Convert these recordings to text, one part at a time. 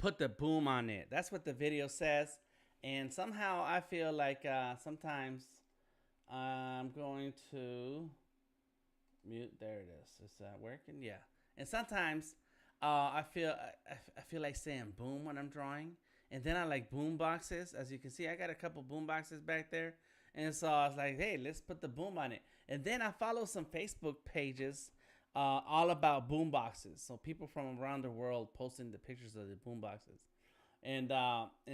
put the boom on it. That's what the video says. And somehow I feel like sometimes I'm going to mute. There it is. Is that working? Yeah. And sometimes I feel like saying boom when I'm drawing. And then I like boom boxes. As you can see, I got a couple boom boxes back there. And so I was like, hey, let's put the boom on it. And then I follow some Facebook pages all about boom boxes. So people from around the world posting the pictures of the boom boxes. And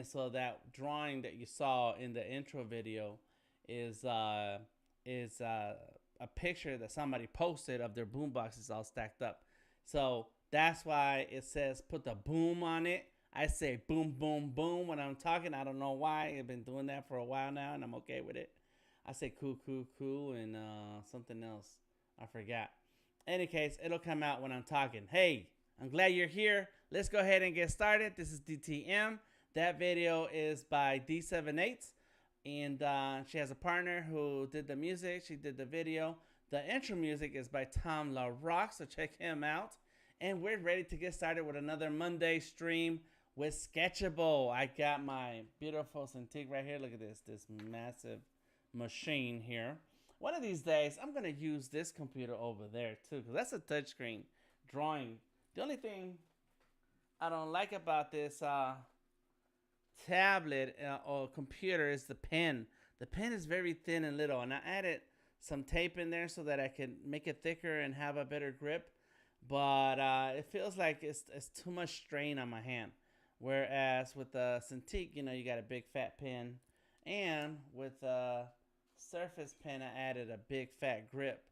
so that drawing that you saw in the intro video is a picture that somebody posted of their boom boxes all stacked up. So that's why it says put the boom on it. I say boom, boom, boom when I'm talking. I don't know why. I've been doing that for a while now, and I'm okay with it. I say cool, cool, cool, and something else. I forgot. Any case, it'll come out when I'm talking. Hey, I'm glad you're here. Let's go ahead and get started. This is DTM. That video is by D78, and she has a partner who did the music. She did the video. The intro music is by Tom LaRock, so check him out. And we're ready to get started with another Monday stream with Sketchable. I got my beautiful Cintiq right here. Look at this massive machine here. One of these days, I'm going to use this computer over there too, because that's a touchscreen drawing. The only thing I don't like about this tablet or computer is the pen. The pen is very thin and little, and I added some tape in there so that I can make it thicker and have a better grip. But it feels like it's too much strain on my hand. Whereas with the Cintiq, you know, you got a big fat pen, and with the Surface pen, I added a big fat grip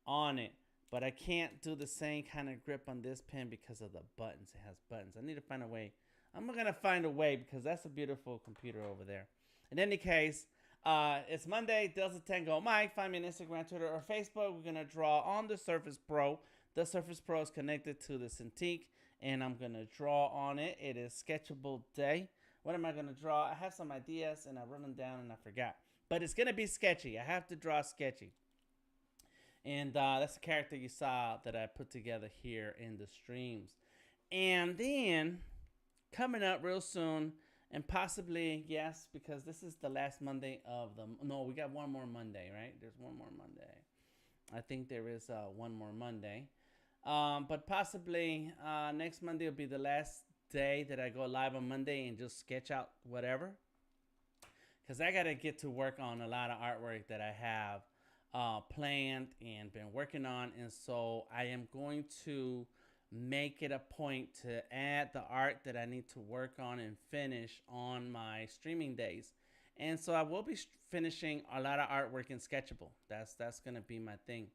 on it. But I can't do the same kind of grip on this pen because of the buttons. It has buttons. I need to find a way. I'm gonna find a way because that's a beautiful computer over there. In any case, it's Monday. Delta Tango Mike. Find me on Instagram, Twitter, or Facebook. We're gonna draw on the Surface Pro. The Surface Pro is connected to the Cintiq, and I'm gonna draw on it. It is Sketchable Day. What am I gonna draw? I have some ideas, and I wrote them down, and I forgot. But it's gonna be sketchy. I have to draw sketchy, and that's the character you saw that I put together here in the streams. And then coming up real soon, and possibly yes, because this is the last Monday of the. No, we got one more Monday, right? There's one more Monday. I think there is one more Monday. But possibly next Monday will be the last day that I go live on Monday and just sketch out whatever. Because I got to get to work on a lot of artwork that I have planned and been working on. And so I am going to make it a point to add the art that I need to work on and finish on my streaming days. And so I will be finishing a lot of artwork in Sketchable. That's going to be my thing.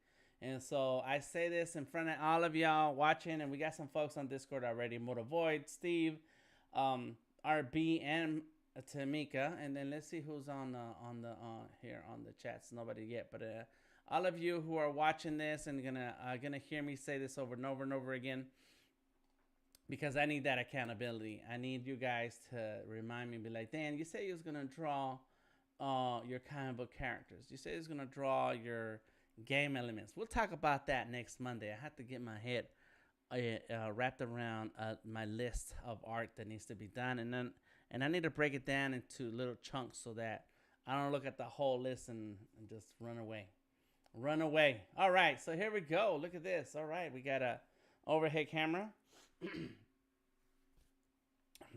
And so I say this in front of all of y'all watching, and we got some folks on Discord already. Motovoid, Steve, RB, and Tamika. And then let's see who's on the here on the chats. Nobody yet, but all of you who are watching this and gonna hear me say this over and over and over again, because I need that accountability. I need you guys to remind me, be like, Dan, you said you was gonna draw your comic book characters. You said you was gonna draw your game elements. We'll talk about that next Monday. I have to get my head wrapped around my list of art that needs to be done, and I need to break it down into little chunks so that I don't look at the whole list and just run away. Run away. All right, so here we go. Look at this. All right, we got a overhead camera.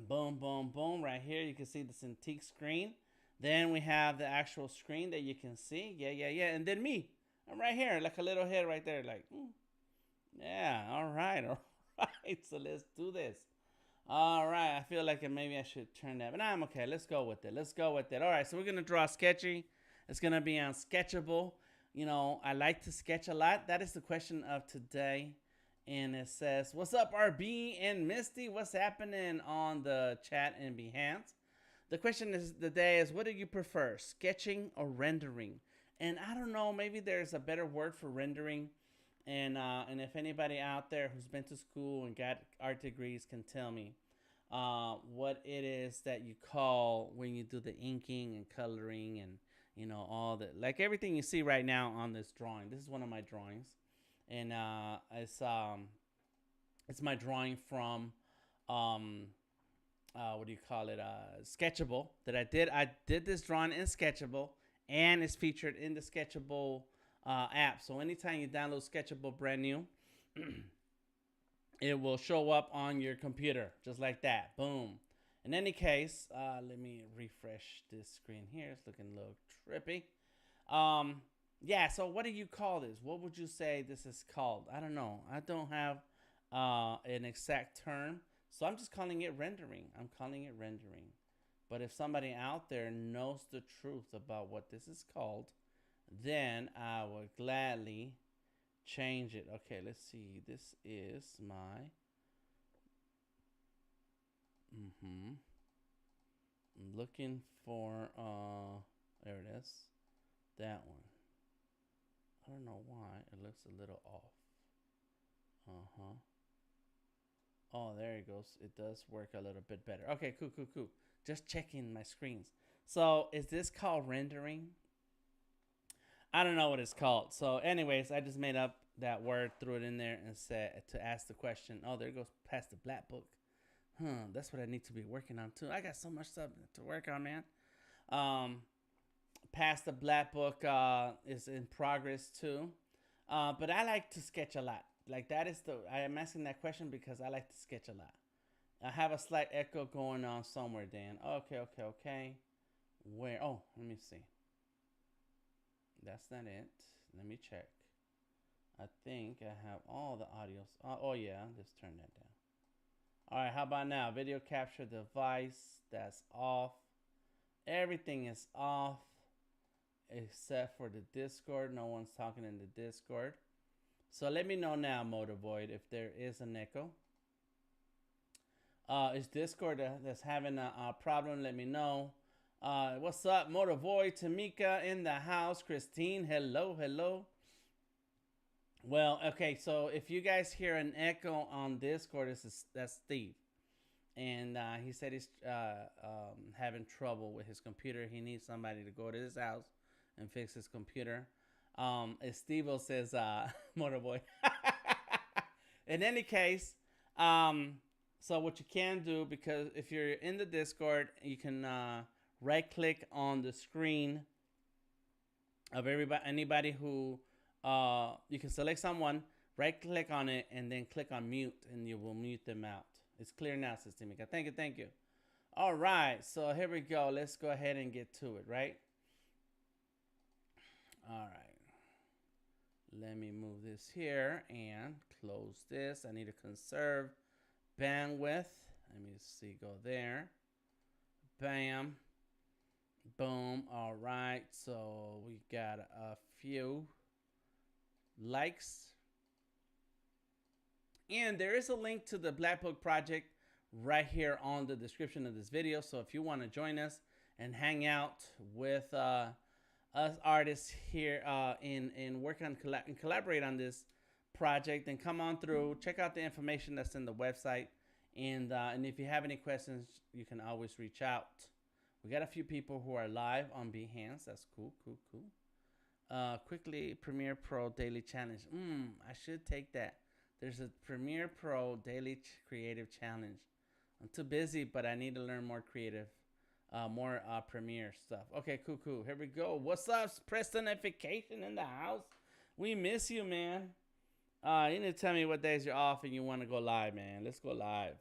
Boom, boom, boom. Right here, you can see the Cintiq screen. Then we have the actual screen that you can see. Yeah. And then me. I'm right here, like a little head right there. Like, yeah, all right. So let's do this. All right, I feel like maybe I should turn that, but I'm okay. Let's go with it. All right, so we're going to draw sketchy. It's going to be on Sketchable. You know, I like to sketch a lot. That is the question of today. And it says, what's up, RB and Misty? What's happening on the chat in Behance? The question is today is, what do you prefer, sketching or rendering? And I don't know, maybe there's a better word for rendering. And if anybody out there who's been to school and got art degrees can tell me what it is that you call when you do the inking and coloring and, you know, all the, like everything you see right now on this drawing. This is one of my drawings. And it's my drawing from what do you call it? Sketchable that I did. I did this drawing in Sketchable, and it's featured in the Sketchable app. So anytime you download Sketchable brand new, it will show up on your computer just like that. Boom. In any case, let me refresh this screen here. It's looking a little trippy. Yeah, so what do you call this? What would you say this is called? I don't know. I don't have an exact term. So I'm just calling it rendering. I'm calling it rendering. But if somebody out there knows the truth about what this is called, then I would gladly change it. Okay, let's see. This is my I'm looking for there it is. That one. I don't know why it looks a little off. Oh, there it goes. It does work a little bit better. Okay, cool. Just checking my screens. So is this called rendering? I don't know what it's called. So anyways, I just made up that word, threw it in there, and said to ask the question. Oh, there goes past the black book. That's what I need to be working on too. I got so much stuff to work on, man. Past the black book is in progress too. But I like to sketch a lot. Like that is I am asking that question because I like to sketch a lot. I have a slight echo going on somewhere, Dan. Okay. Where? Oh, let me see. That's not it. Let me check. I think I have all the audios. Oh yeah, just turn that down. All right, how about now? Video capture device, that's off. Everything is off except for the Discord. No one's talking in the Discord. So let me know now, Motorvoid, if there is an echo. Is Discord that's having a problem? Let me know. What's up, Motorvoid? Tamika in the house. Christine, hello. Well, okay, so if you guys hear an echo on Discord, that's Steve. And he said he's having trouble with his computer. He needs somebody to go to his house and fix his computer. As Steve says, Motorboy. In any case, so what you can do, because if you're in the Discord, you can right click on the screen of anybody who you can select someone, right click on it, and then click on mute, and you will mute them out. It's clear now, Systemica. Thank you. All right, so here we go. Let's go ahead and get to it, right? All right. Let me move this here and close this. I need to conserve bandwidth. Let me see, go there. Bam. Boom. All right, so we got a few likes. And there is a link to the Black Book project right here on the description of this video. So if you want to join us and hang out with us artists here and work on and collaborate on this project, then come on through. Check out the information that's in the website. And if you have any questions, you can always reach out. We got a few people who are live on Behance. That's cool. Quickly, Premiere Pro Daily Challenge. I should take that. There's a Premiere Pro Daily Creative Challenge. I'm too busy, but I need to learn more creative, more Premiere stuff. Okay, cool. Here we go. What's up, Prestonification in the house? We miss you, man. You need to tell me what days you're off and you want to go live, man. Let's go live.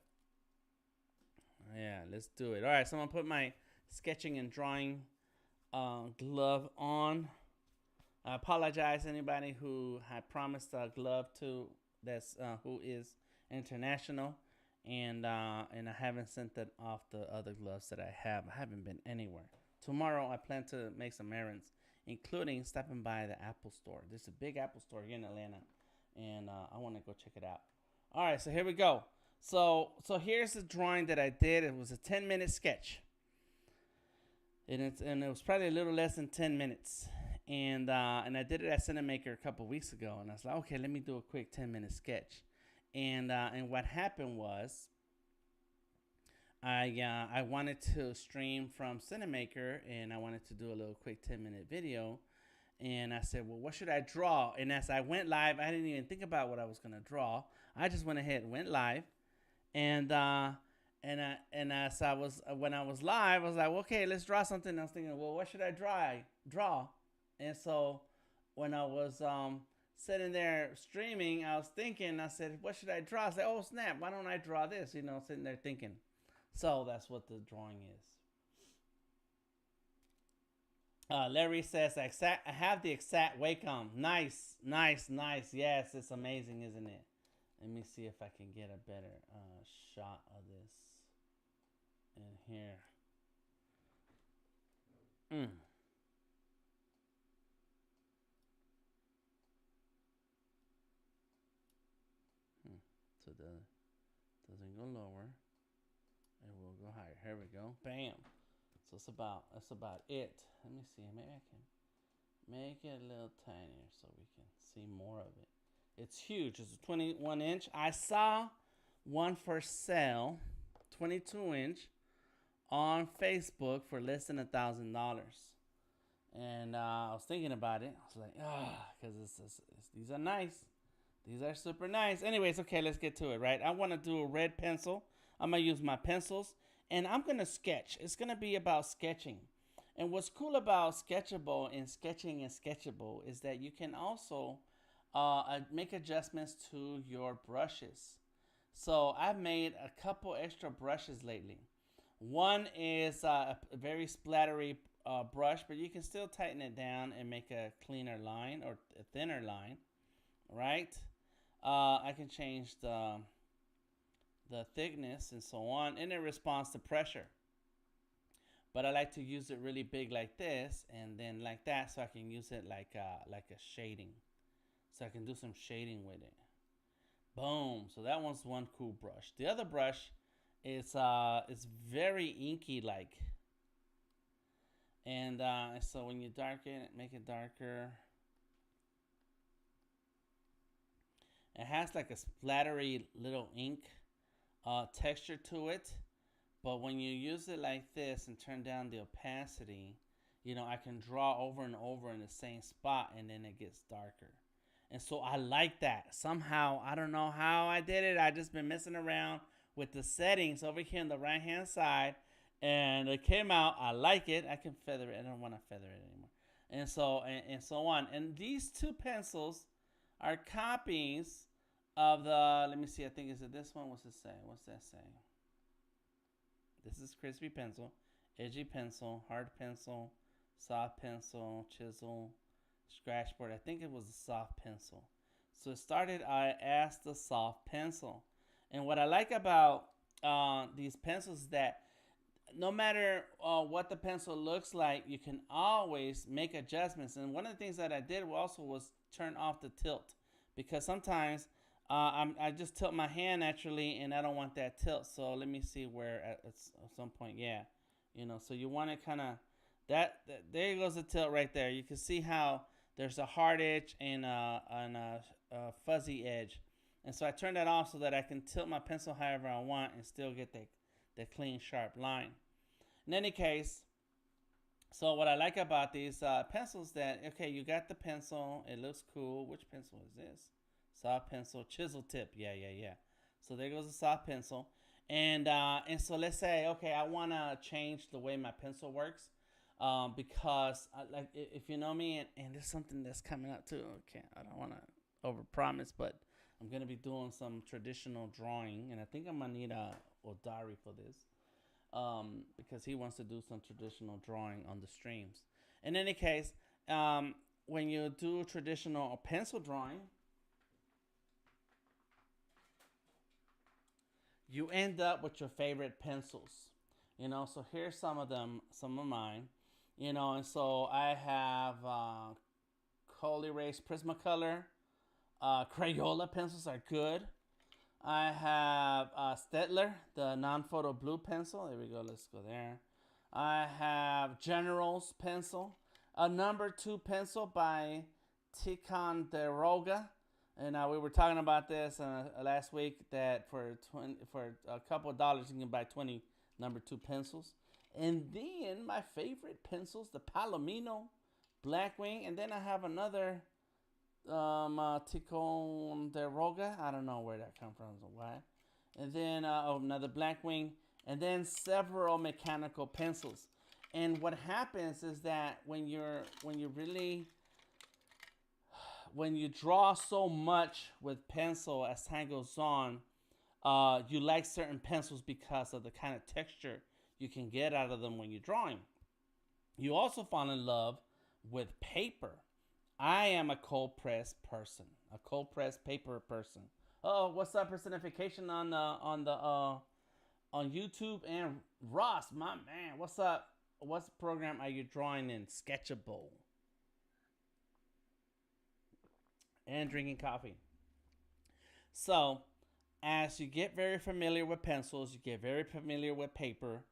Yeah, let's do it. All right, so I'm going to put my sketching and drawing glove on. I apologize to anybody who I promised a glove to that's who is international, and I haven't sent that off the other gloves that I have. I haven't been anywhere. Tomorrow I plan to make some errands, including stopping by the Apple store. There's a big Apple store here in Atlanta, and I want to go check it out. All right, so here we go. So here's the drawing that I did. It was a 10-minute sketch, and it was probably a little less than 10 minutes. And I did it at Cinemaker a couple weeks ago, and I was like, okay, let me do a quick 10-minute sketch. And what happened was, I wanted to stream from Cinemaker, and I wanted to do a little quick 10-minute video. And I said, well, what should I draw? And as I went live, I didn't even think about what I was gonna draw. I just went ahead and went live, and And as I was when I was live, I was like, okay, let's draw something. I was thinking, well, what should I draw? And so when I was sitting there streaming, I was thinking. I said, what should I draw? I was like, oh snap, why don't I draw this? You know, sitting there thinking. So that's what the drawing is. Larry says, I have the exact Wacom. Nice, nice, nice. Yes, it's amazing, isn't it? Let me see if I can get a better shot of this in here. Mm. So the doesn't go lower. It will go higher. Here we go. Bam. So that's about it. Let me see. Maybe I can make it a little tinier so we can see more of it. It's huge. It's a 21 inch. I saw one for sale, 22 inch, on Facebook for less than $1,000. And I was thinking about it. I was like, because these are nice. These are super nice. Anyways, okay, let's get to it, right? I want to do a red pencil. I'm going to use my pencils, and I'm going to sketch. It's going to be about sketching. And what's cool about Sketchable and sketching and Sketchable is that you can also make adjustments to your brushes. So I've made a couple extra brushes lately. One is a very splattery brush, but you can still tighten it down and make a cleaner line or a thinner line, right? I can change the thickness and so on, and it responds to pressure. But I like to use it really big like this, and then like that, so I can use it like a shading. So I can do some shading with it. Boom. So that one's one cool brush. The other brush is it's very inky like, and so when you darken it, make it darker. It has like a splattery little ink texture to it. But when you use it like this and turn down the opacity, you know, I can draw over and over in the same spot, and then it gets darker. And so I like that. Somehow, I don't know how I did it. I just been messing around with the settings over here on the right hand side, and it came out. I like it. I can feather it. I don't want to feather it anymore. And so on. And these two pencils are copies of the, let me see, I think, is it this one? What's it say? What's that say? This is crispy pencil, edgy pencil, hard pencil, soft pencil, chisel, scratch board. I think it was a soft pencil. So it started as the soft pencil. And what I like about these pencils is that no matter what the pencil looks like, you can always make adjustments. And one of the things that I did also was turn off the tilt, because sometimes I just tilt my hand naturally, and I don't want that tilt. So let me see where at some point, yeah, you know. So you want to kind of that. There goes the tilt right there. You can see how there's a hard edge and a fuzzy edge, and so I turn that off so that I can tilt my pencil however I want and still get that clean, sharp line. In any case, so what I like about these pencils that, okay, you got the pencil. It looks cool. Which pencil is this? Soft pencil, chisel tip. Yeah. So there goes the soft pencil. And so let's say, okay, I want to change the way my pencil works, because like if you know me, and there's something that's coming up too. Okay, I don't want to overpromise, but I'm gonna be doing some traditional drawing, and I think I'm gonna need a Odari for this, because he wants to do some traditional drawing on the streams. In any case, when you do traditional pencil drawing, you end up with your favorite pencils, you know. So here's some of them, some of mine, you know. And so I have Cold Erase Prismacolor, Crayola pencils are good. I have Stettler, the non-photo blue pencil. There we go. Let's go there. I have General's pencil, a number 2 pencil by Ticonderoga. And we were talking about this last week, that for a couple of dollars you can buy 20 number 2 pencils. And then my favorite pencils, the Palomino Blackwing, and then I have another Ticonderoga. I don't know where that comes from, so why. And then another Blackwing, and then several mechanical pencils. And what happens is that when you draw so much with pencil as time goes on, you like certain pencils because of the kind of texture you can get out of them when you're drawing. You also fall in love with paper. I am a cold press person, a cold press paper person. Oh, what's up, personification on YouTube? And Ross, my man, what's up? What program are you drawing in? Sketchable. And drinking coffee. So, as you get very familiar with pencils, you get very familiar with paper,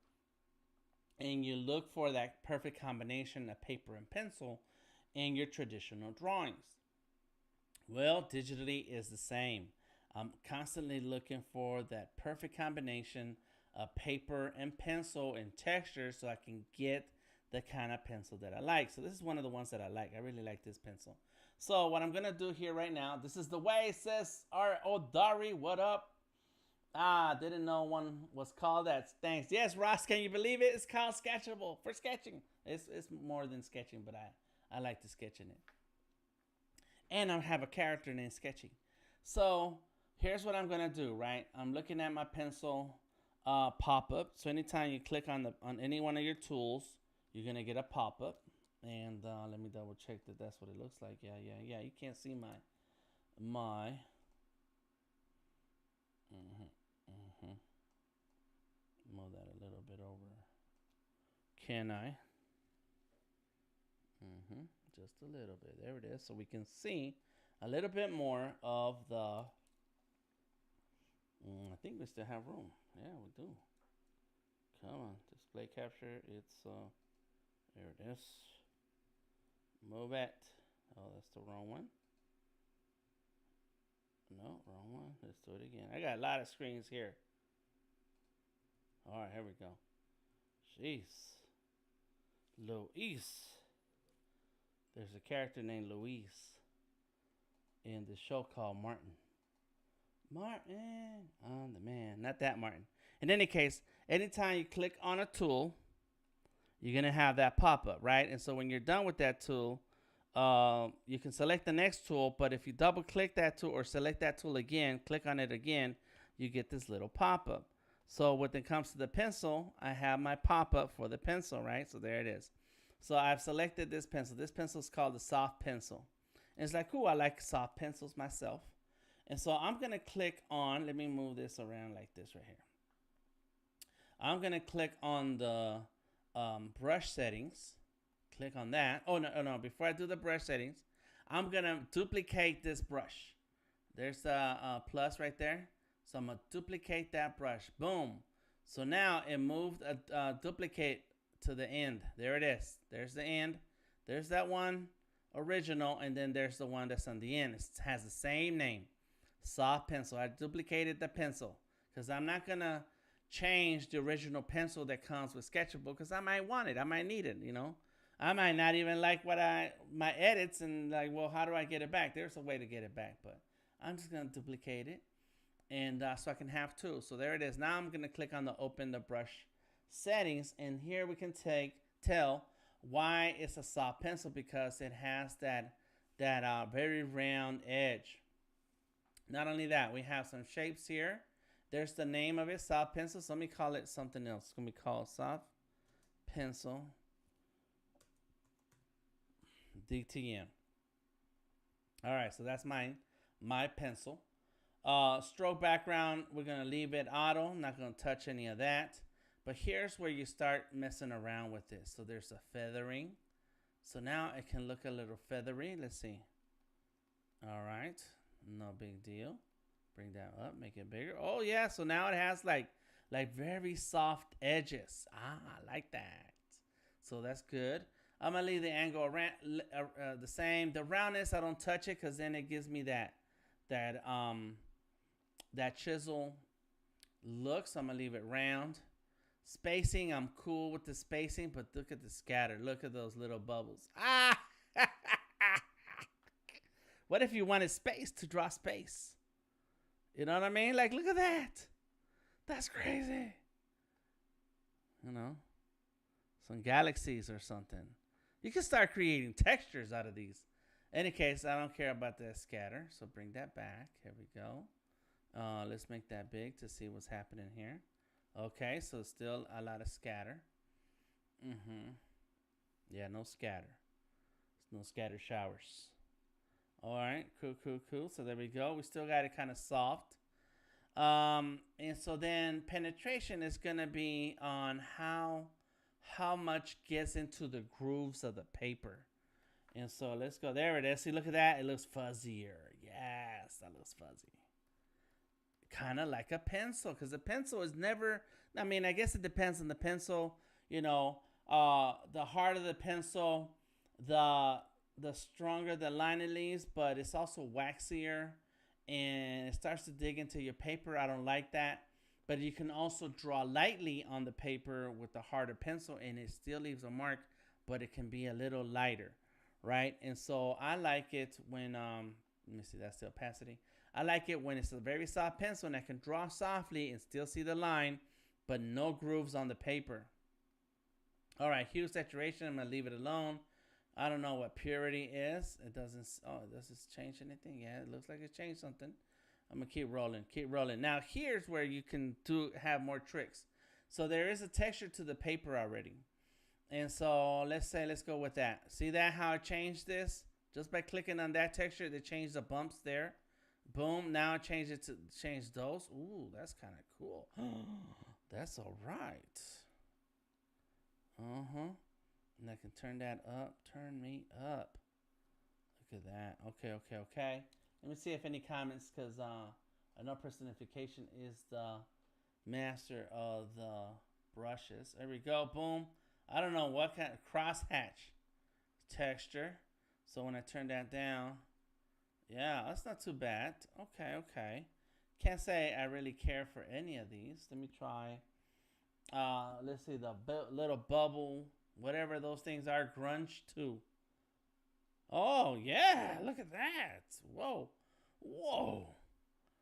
and you look for that perfect combination of paper and pencil in your traditional drawings. Well, digitally is the same. I'm constantly looking for that perfect combination of paper and pencil and texture so I can get the kind of pencil that I like. So this is one of the ones that I like. I really like this pencil. So what I'm going to do here right now, this is the way, says R.O. Dari, what up? Didn't know one was called that. Thanks. Yes, Ross, can you believe it? It's called Sketchable for sketching. It's more than sketching, but I like to sketch in it. And I have a character named Sketchy. So here's what I'm going to do, right? I'm looking at my pencil pop-up. So anytime you click on any one of your tools, you're going to get a pop-up. And let me double check that that's what it looks like. Yeah. You can't see my move that a little bit over. Can I? Just a little bit. There it is. So we can see a little bit more of the. I think we still have room. Yeah, we do. Come on, display capture. It's there it is. Move it. Oh, that's the wrong one. No, wrong one. Let's do it again. I got a lot of screens here. All right, here we go. Jeez. Luis. There's a character named Luis in the show called Martin. Martin. I'm the man. Not that Martin. In any case, anytime you click on a tool, you're going to have that pop up, right? And so when you're done with that tool, you can select the next tool. But if you double click that tool or select that tool again, click on it again, you get this little pop up. So when it comes to the pencil, I have my pop-up for the pencil, right? So there it is. So I've selected this pencil. This pencil is called the soft pencil. And it's like, cool, I like soft pencils myself. And so I'm going to click on, let me move this around like this right here. I'm going to click on the brush settings. Click on that. Oh, no. Before I do the brush settings, I'm going to duplicate this brush. There's a plus right there. So I'm going to duplicate that brush. Boom. So now it moved a duplicate to the end. There it is. There's the end. There's that one original. And then there's the one that's on the end. It has the same name. Soft pencil. I duplicated the pencil because I'm not going to change the original pencil that comes with Sketchable because I might want it. I might need it, you know. I might not even like my edits and like, well, how do I get it back? There's a way to get it back, but I'm just going to duplicate it. And so I can have two. So there it is. Now I'm going to click on the open the brush settings. And here we can tell why it's a soft pencil because it has that very round edge. Not only that, we have some shapes here. There's the name of it, soft pencil. So let me call it something else. It's going to be called soft pencil DTM. All right, so that's my pencil. Stroke background, we're going to leave it auto. I'm not going to touch any of that. But here's where you start messing around with this. So there's a feathering. So now it can look a little feathery. Let's see. All right. No big deal. Bring that up. Make it bigger. Oh, yeah. So now it has like very soft edges. I like that. So that's good. I'm going to leave the angle around, the same. The roundness, I don't touch it because then it gives me that chisel look. So I'm going to leave it round. Spacing, I'm cool with the spacing, but look at the scatter. Look at those little bubbles. What if you wanted space to draw space? You know what I mean? Like, look at that. That's crazy. You know, some galaxies or something. You can start creating textures out of these. Any case, I don't care about that scatter, so bring that back. Here we go. Let's make that big to see what's happening here. Okay, so still a lot of scatter. Yeah, no scatter. No scatter showers. All right, cool. So there we go. We still got it kind of soft. And so then penetration is gonna be on how much gets into the grooves of the paper. And so let's go. There it is. See, look at that. It looks fuzzier. Yes, that looks fuzzy. Kind of like a pencil, because the pencil is never. I mean, I guess it depends on the pencil. You know, the harder the pencil, the stronger the line it leaves. But it's also waxier, and it starts to dig into your paper. I don't like that. But you can also draw lightly on the paper with the harder pencil, and it still leaves a mark, but it can be a little lighter. Right, and so I like it when let me see, that's the opacity. I like it when it's a very soft pencil and I can draw softly and still see the line, but no grooves on the paper. All right, hue saturation, I'm gonna leave it alone. I don't know what purity is. It doesn't. Oh, does this change anything? Yeah, it looks like it changed something. I'm gonna keep rolling. Now here's where you can have more tricks. So there is a texture to the paper already. And so let's go with that. See that how it changed this? Just by clicking on that texture, they changed the bumps there. Boom. Now I change it to change those. Ooh, that's kind of cool. That's all right. And I can turn that up. Turn me up. Look at that. Okay. Let me see if any comments, because I know personification is the master of the brushes. There we go. Boom. I don't know what kind of crosshatch texture. So when I turn that down, yeah, that's not too bad. Okay. Can't say I really care for any of these. Let me try. Let's see, the little bubble, whatever those things are, grunge 2. Oh, yeah, look at that. Whoa.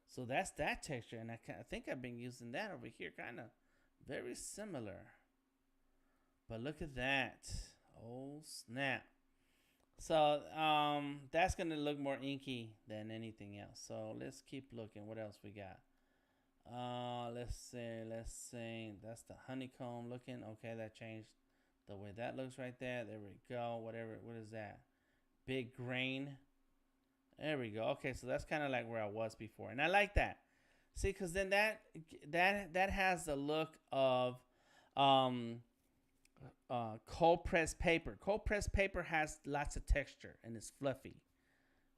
So that's that texture, and I think I've been using that over here, kind of very similar. But look at that. Oh, snap. So that's going to look more inky than anything else. So let's keep looking. What else we got? Let's see. That's the honeycomb looking. Okay, that changed the way that looks right there. There we go. What is that? Big grain. There we go. Okay, so that's kind of like where I was before. And I like that. See, because then that has the look of cold pressed paper. Cold pressed paper has lots of texture and it's fluffy.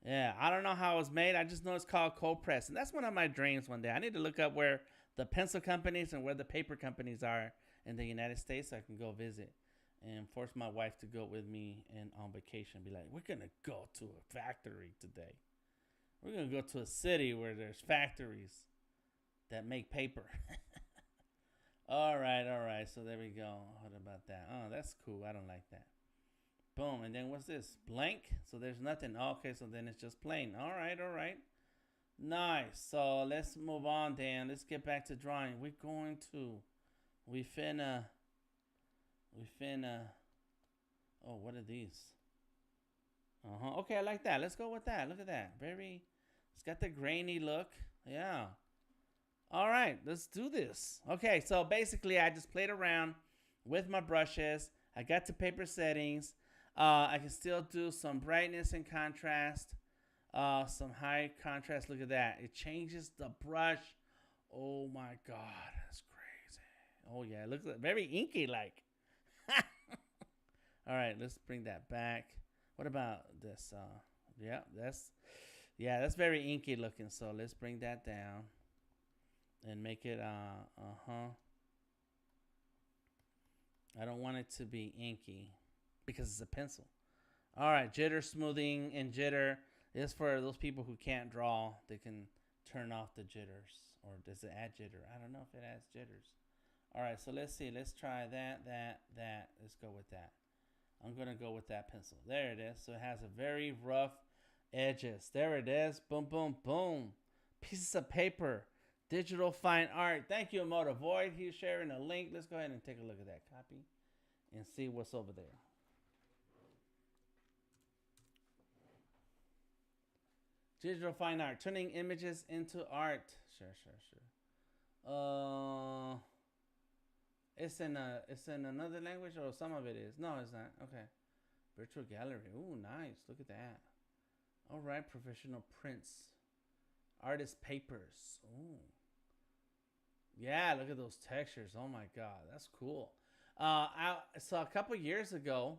Yeah, I don't know how it was made. I just know it's called cold press, and that's one of my dreams one day. I need to look up where the pencil companies and where the paper companies are in the United States so I can go visit and force my wife to go with me and on vacation. Be like, we're gonna go to a factory today. We're gonna go to a city where there's factories that make paper. All right. So there we go. What about that? Oh, that's cool. I don't like that. Boom. And then what's this? Blank. So there's nothing. Okay, so then it's just plain. All right. Nice. So let's move on, Dan. Let's get back to drawing. We finna. Oh, what are these? Okay, I like that. Let's go with that. Look at that. It's got the grainy look. Yeah. All right, let's do this. Okay, so basically I just played around with my brushes. I got to paper settings. I can still do some brightness and contrast, some high contrast. Look at that. It changes the brush. Oh my God, that's crazy. Oh yeah, it looks very inky like. All right, let's bring that back. What about this? That's very inky looking. So let's bring that down and make it I don't want it to be inky because it's a pencil. All right, jitter smoothing and jitter is for those people who can't draw. They can turn off the jitters, or does it add jitter? I don't know if it adds jitters. All right, so let's see. Let's try that. Let's go with that. I'm gonna go with that pencil. There it is. So it has a very rough edges. There it is. Boom. Pieces of paper Digital fine art. Thank you, Motor Void. He's sharing a link. Let's go ahead and take a look at that copy and see what's over there. Digital fine art, turning images into art. Sure. It's in another language, or some of it is. No, it's not. Okay. Virtual gallery. Ooh, nice. Look at that. All right, professional prints, artist papers. Ooh. Yeah, look at those textures. Oh my God, that's cool. So a couple years ago,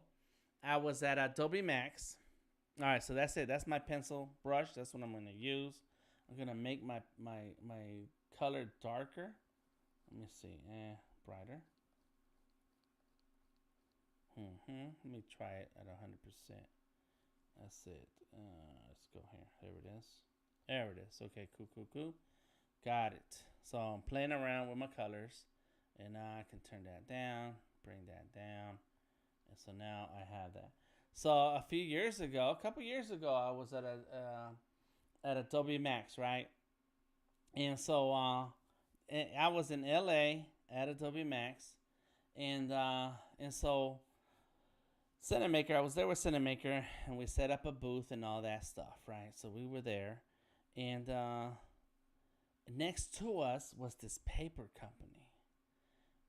I was at Adobe Max. All right, so that's it. That's my pencil brush. That's what I'm gonna use. I'm gonna make my color darker. Let me see. Brighter. Let me try it at 100%. That's it. Let's go here. There it is. There it is. Okay, cool. Got it. So I'm playing around with my colors, and now I can turn that down, bring that down, and so now I have that. So a couple years ago, I was at Adobe Max, right? And so I was in LA at Adobe Max, and so Cinemaker, I was there with Cinemaker, and we set up a booth and all that stuff, right? So we were there, and next to us was this paper company,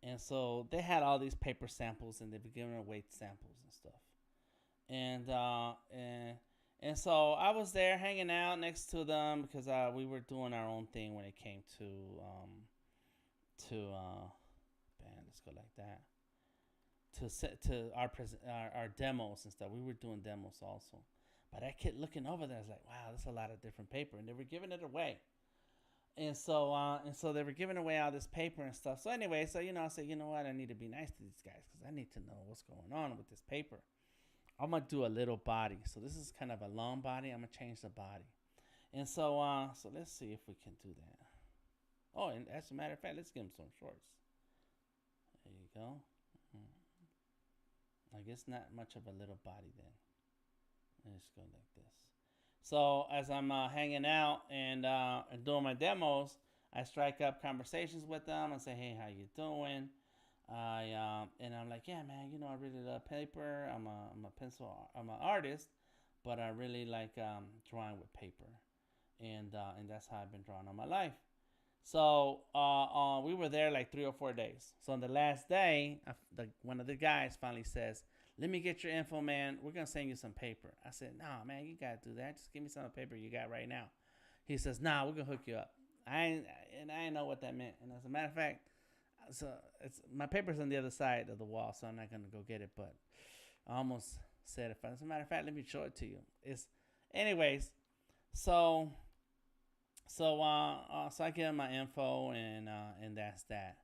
and so they had all these paper samples, and they were giving away samples and stuff, and so I was there hanging out next to them because we were doing our own thing when it came to let's go like that, to our demos and stuff. We were doing demos also, but I kept looking over there. I was like, wow, that's a lot of different paper, and they were giving it away. And so they were giving away all this paper and stuff. So anyway, so I said, you know what, I need to be nice to these guys because I need to know what's going on with this paper. I'm gonna do a little body. So this is kind of a long body. I'm gonna change the body. And so let's see if we can do that. Oh, and as a matter of fact, let's give him some shorts. There you go. I guess not much of a little body then. Let's go like this. So as I'm hanging out and doing my demos, I strike up conversations with them and say, hey, how you doing? And I'm like, yeah, man, I really love paper. I'm an artist, but I really like drawing with paper, and that's how I've been drawing all my life. So we were there like 3 or 4 days. So on the last day, one of the guys finally says, let me get your info, man. We're going to send you some paper. I said, nah, man, you got to do that. Just give me some of the paper you got right now. He says, nah, we're going to hook you up. I didn't know what that meant. And as a matter of fact, so my paper's on the other side of the wall, so I'm not going to go get it. But I almost said, as a matter of fact, let me show it to you. Anyways, so I give him my info, and that's that.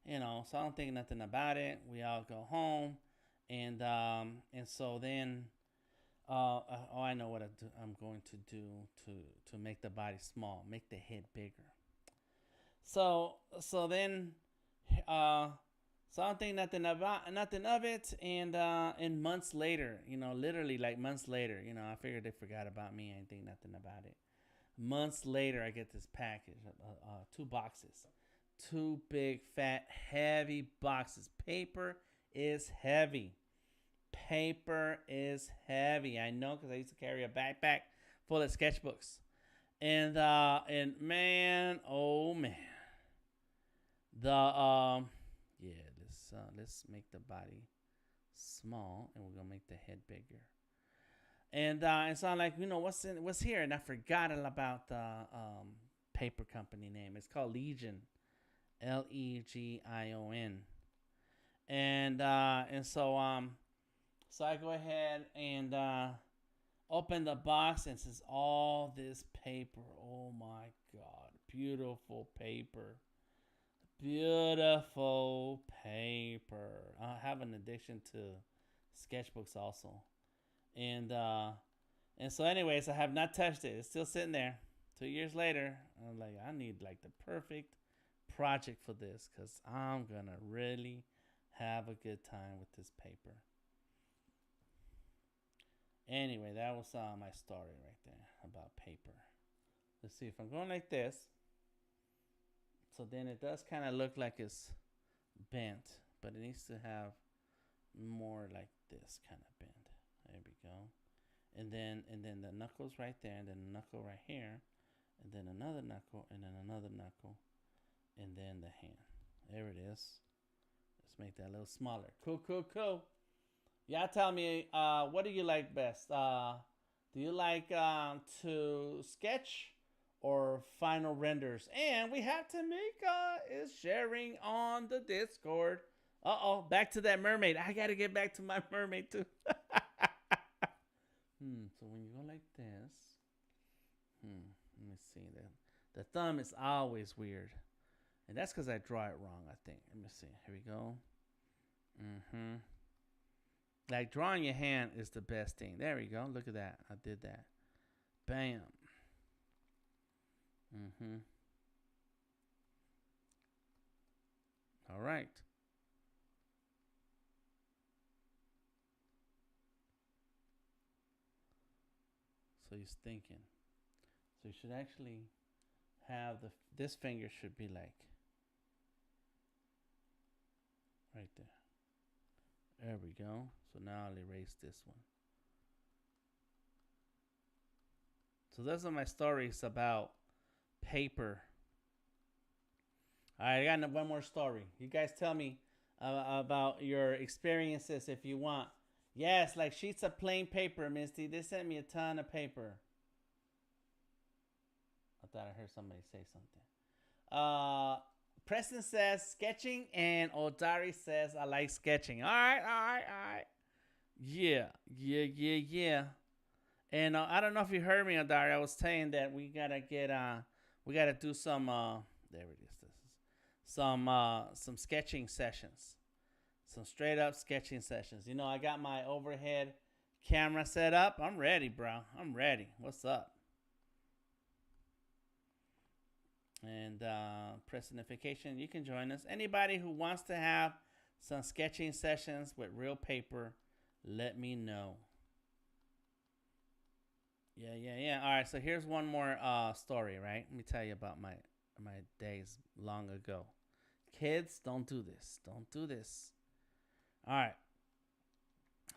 So I don't think nothing about it. We all go home, and so then I know what I'm going to do to make the body small, make the head bigger. So then so I don't think nothing of it, and months later, literally like months later, I figured they forgot about me. I didn't think nothing about it. Months later, I get this package, 2 boxes, 2 big, fat, heavy boxes. Paper is heavy. Paper is heavy. I know because I used to carry a backpack full of sketchbooks, and man, oh man, let's make the body small, and we're gonna make the head bigger. And so I'm like, what's here? And I forgot about the paper company name. It's called Legion, Legion. And so I go ahead and open the box, and it says all this paper. Oh my God, beautiful paper. Beautiful paper. I have an addiction to sketchbooks also. And so anyways, I have not touched it. It's still sitting there. 2 years later, I'm like, I need like the perfect project for this, because I'm gonna really have a good time with this paper. Anyway, that was my story right there about paper. Let's see if I'm going like this. So then it does kind of look like it's bent, but it needs to have more like this kind of bend. There we go. And then the knuckles right there, and then a knuckle right here, and then another knuckle, and then another knuckle, and then the hand. There it is. Let's make that a little smaller. Cool, cool, cool. Y'all tell me, what do you like best? Do you like to sketch or final renders? And we have Tamika is sharing on the Discord. Uh-oh, back to that mermaid. I got to get back to my mermaid too. So when you go like this, let me see that. The thumb is always weird. And that's because I draw it wrong, I think. Let me see. Here we go. Like drawing your hand is the best thing. There we go. Look at that. I did that. Bam. All right. So he's thinking. So you should actually have this finger should be like right there. There we go. So now I'll erase this one. So those are my stories about paper. All right, I got one more story. You guys tell me about your experiences if you want. Yes, like sheets of plain paper, Misty. They sent me a ton of paper. I thought I heard somebody say something. Preston says sketching, and Odari says I like sketching. All right. Yeah. And I don't know if you heard me, Odari. I was saying that we gotta do some. There it is. Some sketching sessions. Some straight up sketching sessions. You know, I got my overhead camera set up. I'm ready, bro. I'm ready. What's up? And press notification. You can join us. Anybody who wants to have some sketching sessions with real paper, let me know. Yeah. All right. So here's one more story, right? Let me tell you about my days long ago. Kids, don't do this. Don't do this. All right.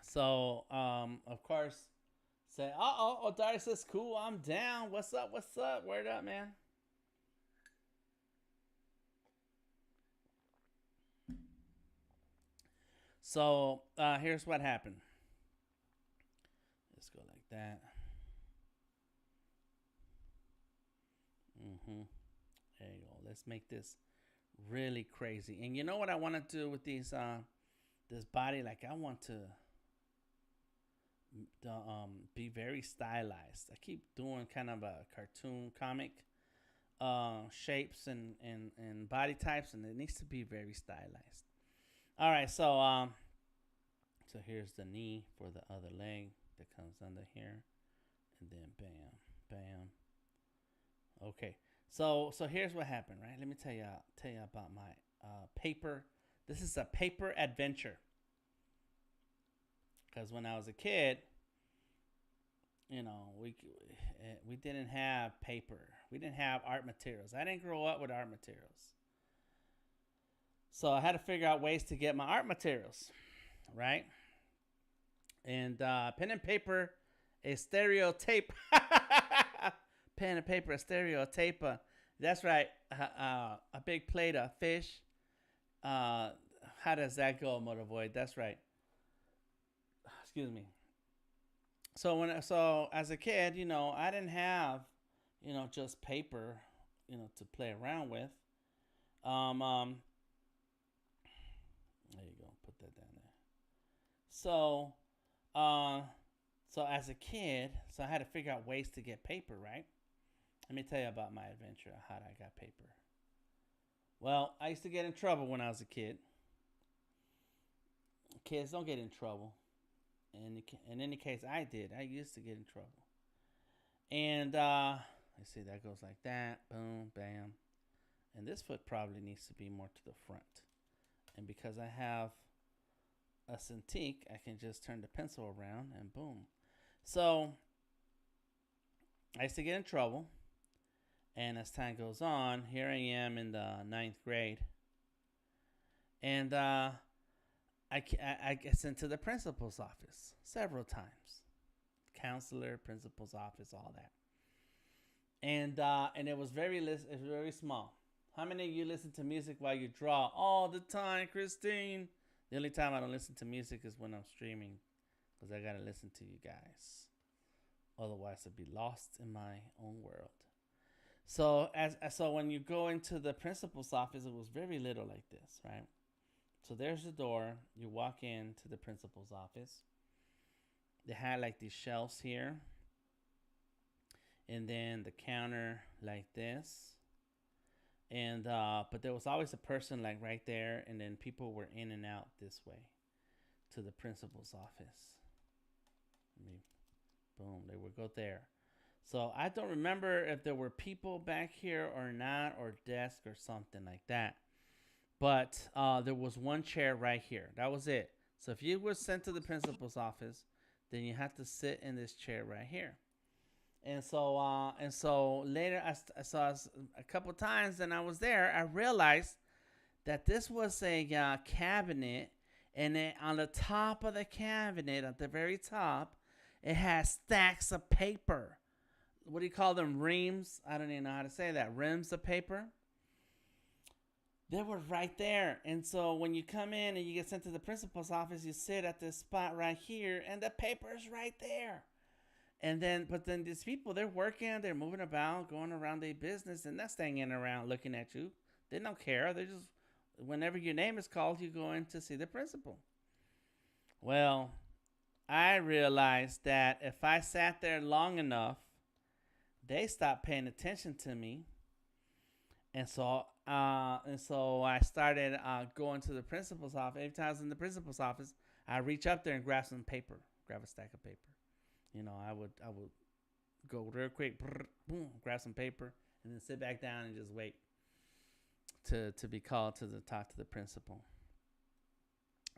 So, of course, say, Odari says, cool, I'm down. What's up? Word up, man. So, here's what happened. Let's go like that. There you go. Let's make this really crazy. And you know what I want to do with these, this body? Like, I want to be very stylized. I keep doing kind of a cartoon comic shapes and body types, and it needs to be very stylized. All right, so here's the knee for the other leg that comes under here, and then bam. Okay, so here's what happened, right? Let me tell you about my paper. This is a paper adventure. Because when I was a kid, you know, we didn't have paper. We didn't have art materials. I didn't grow up with art materials. So I had to figure out ways to get my art materials, right? And pen and paper, a stereotape. Pen and paper, a stereotape. That's right. A big plate of fish. How does that go, Motorvoid? That's right. Excuse me. So as a kid, you know, I didn't have, you know, just paper, you know, to play around with. There you go. Put that down there. So as a kid, so I had to figure out ways to get paper, right? Let me tell you about my adventure, how I got paper. Well, I used to get in trouble when I was a kid. Kids don't get in trouble. In any case, I did. I used to get in trouble. And let's see, that goes like that. Boom, bam. And this foot probably needs to be more to the front. And because I have a Cintiq, I can just turn the pencil around and boom. So I used to get in trouble. And as time goes on, here I am in the ninth grade. And I get sent to the principal's office several times. Counselor, principal's office, all that. And it was very small. How many of you listen to music while you draw? All the time, Christine. The only time I don't listen to music is when I'm streaming, because I gotta listen to you guys. Otherwise, I'd be lost in my own world. So so when you go into the principal's office, it was very little like this, right? So there's the door. You walk into the principal's office. They had like these shelves here, and then the counter like this, and but there was always a person like right there, and then people were in and out this way to the principal's office. Boom, they would go there. So I don't remember if there were people back here or not, or desk or something like that. But there was one chair right here. That was it. So if you were sent to the principal's office, then you had to sit in this chair right here. And so later, I saw a couple times, and I was there. I realized that this was a cabinet, and on the top of the cabinet, at the very top, it has stacks of paper. What do you call them? Reams? I don't even know how to say that. Rims of paper. They were right there. And so when you come in and you get sent to the principal's office, you sit at this spot right here, and the paper's right there. And then, but then these people, they're working, they're moving about, going around their business, and they're staying around looking at you. They don't care. They just, whenever your name is called, you go in to see the principal. Well, I realized that if I sat there long enough, they stopped paying attention to me. And so I started going to the principal's office. Every time I was in the principal's office, I reach up there and grab some paper, grab a stack of paper. You know, I would go real quick, boom, grab some paper, and then sit back down and just wait to be called to talk to the principal.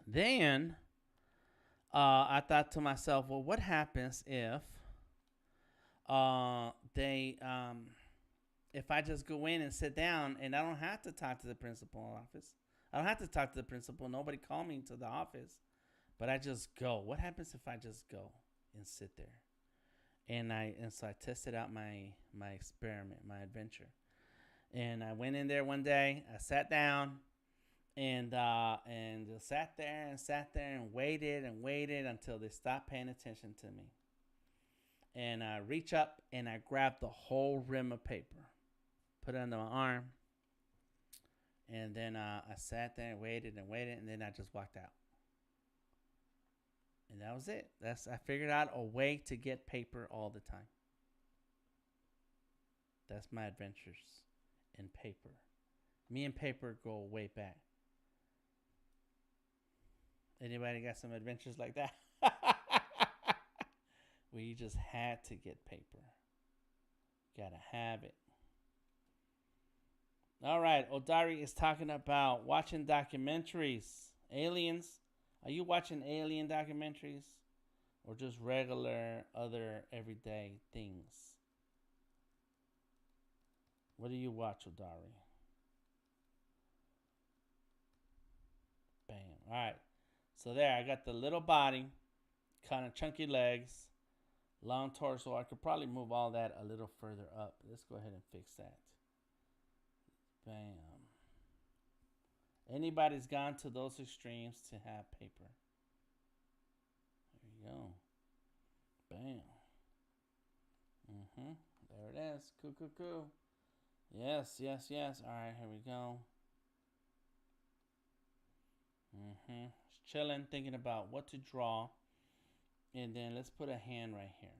Then I thought to myself, well, what happens if if I just go in and sit down and I don't have to talk to the principal office? I don't have to talk to the principal. Nobody called me to the office, but I just go. What happens if I just go and sit there? And so I tested out my experiment, my adventure. And I went in there one day. I sat down and just sat there and waited until they stopped paying attention to me. And I reach up and I grab the whole rim of paper, put it under my arm, and then I sat there and waited, and then I just walked out. And that was it. I figured out a way to get paper all the time. That's my adventures in paper. Me and paper go way back. Anybody got some adventures like that? Where you just had to get paper. Gotta have it. All right, Odari is talking about watching documentaries. Aliens. Are you watching alien documentaries? Or just regular, other, everyday things? What do you watch, Odari? Bam. All right. So there, I got the little body, kind of chunky legs, long torso. I could probably move all that a little further up. Let's go ahead and fix that. Bam. Anybody's gone to those extremes to have paper. There you go. Bam. There it is. Cool. Yes. All right, here we go. Just chilling, thinking about what to draw. And then let's put a hand right here.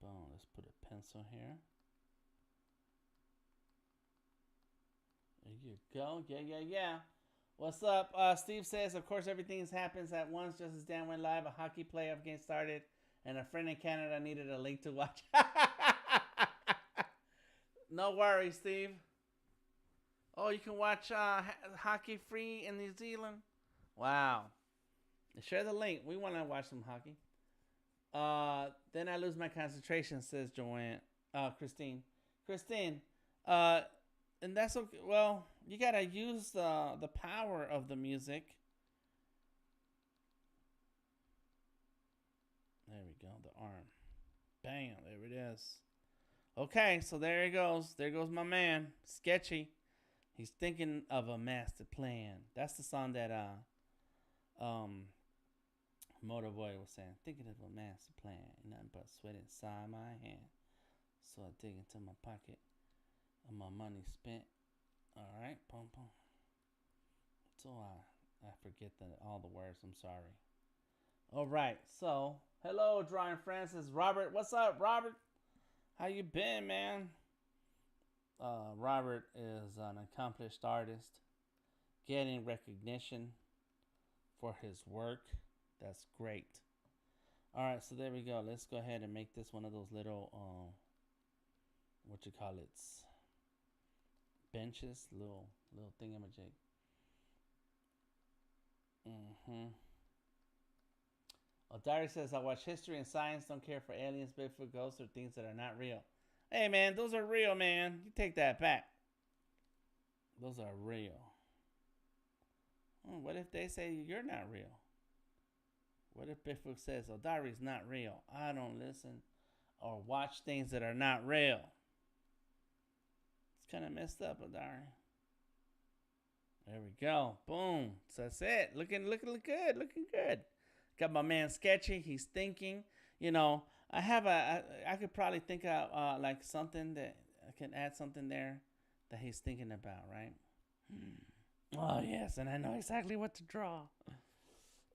Boom, let's put a pencil here. There you go. Yeah. What's up? Steve says, of course, everything happens at once. Just as Dan went live, a hockey playoff game started, and a friend in Canada needed a link to watch. No worries, Steve. Oh, you can watch hockey free in New Zealand. Wow. Share the link. We want to watch some hockey. Then I lose my concentration, says Joanne. Christine. Christine. Uh, and that's okay. Well, you gotta use the power of the music. There we go. The arm. Bam. There it is. Okay, so there he goes. There goes my man, Sketchy. He's thinking of a master plan. That's the song that Motorboy was saying. Thinking of a master plan. Nothing but sweat inside my hand. So I dig into my pocket of my money spent. All right, boom, boom. So I forget all the words. I'm sorry. All right, so hello, drawing friends. It's Robert. What's up, Robert? How you been, man? Robert is an accomplished artist, getting recognition for his work. That's great. All right, so there we go. Let's go ahead and make this one of those little what you call it, benches, little thingamajig. Dari says, I watch history and science, don't care for aliens, Bigfoot, ghosts, or things that are not real. Hey, man, those are real, man. You take that back. Those are real. What if they say you're not real? What if Bigfoot says, oh, Dari's not real? I don't listen or watch things that are not real. It's kind of messed up, Dari. There we go. Boom. So that's it. Looking good. Looking good. Got my man Sketchy. He's thinking. You know, I could probably think of like something that I can add something there that he's thinking about, right? Oh, yes. And I know exactly what to draw.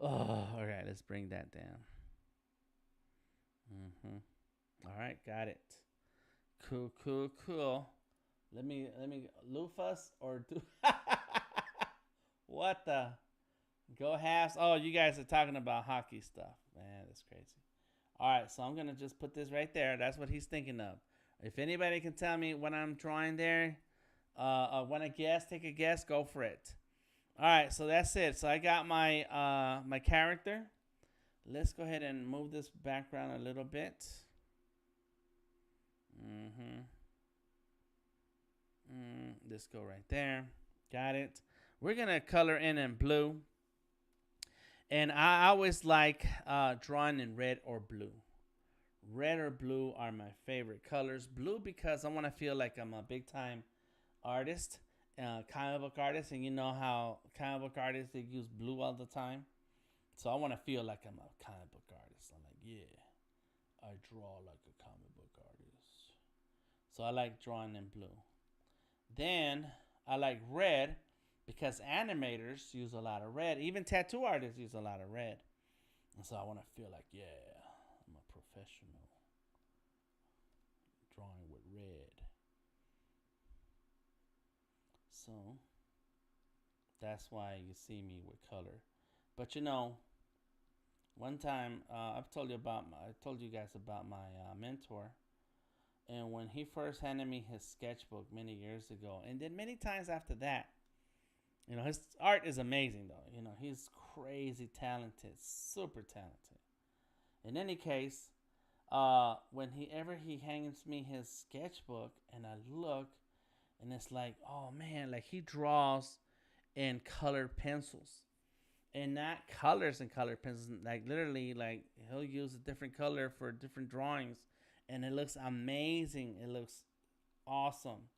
Oh, all right. Let's bring that down. All right. Got it. Cool. Let me loofus or do what the go halves. Oh, you guys are talking about hockey stuff, man. That's crazy. All right, so I'm gonna just put this right there. That's what he's thinking of. If anybody can tell me what I'm drawing there, want to guess, take a guess, go for it. All right, so that's it. So I got my my character. Let's go ahead and move this background a little bit. Let's go right there. Got it. We're gonna color in blue. And I always like drawing in red or blue. Red or blue are my favorite colors. Blue because I want to feel like I'm a big time artist, comic book artist. And you know how comic book artists, they use blue all the time. So I want to feel like I'm a comic book artist. I'm like, yeah, I draw like a comic book artist. So I like drawing in blue. Then I like red because animators use a lot of red. Even tattoo artists use a lot of red. And so I want to feel like, yeah, I'm a professional drawing with red. So that's why you see me with color. But you know, one time I told you guys about my mentor. And when he first handed me his sketchbook many years ago, and then many times after that, you know, his art is amazing, though. You know, he's crazy talented, super talented. In any case, when he hands me his sketchbook, and I look, and it's like, oh man, like he draws in colored pencils, and not colors and colored pencils. Like literally, like he'll use a different color for different drawings, and it looks amazing. It looks awesome.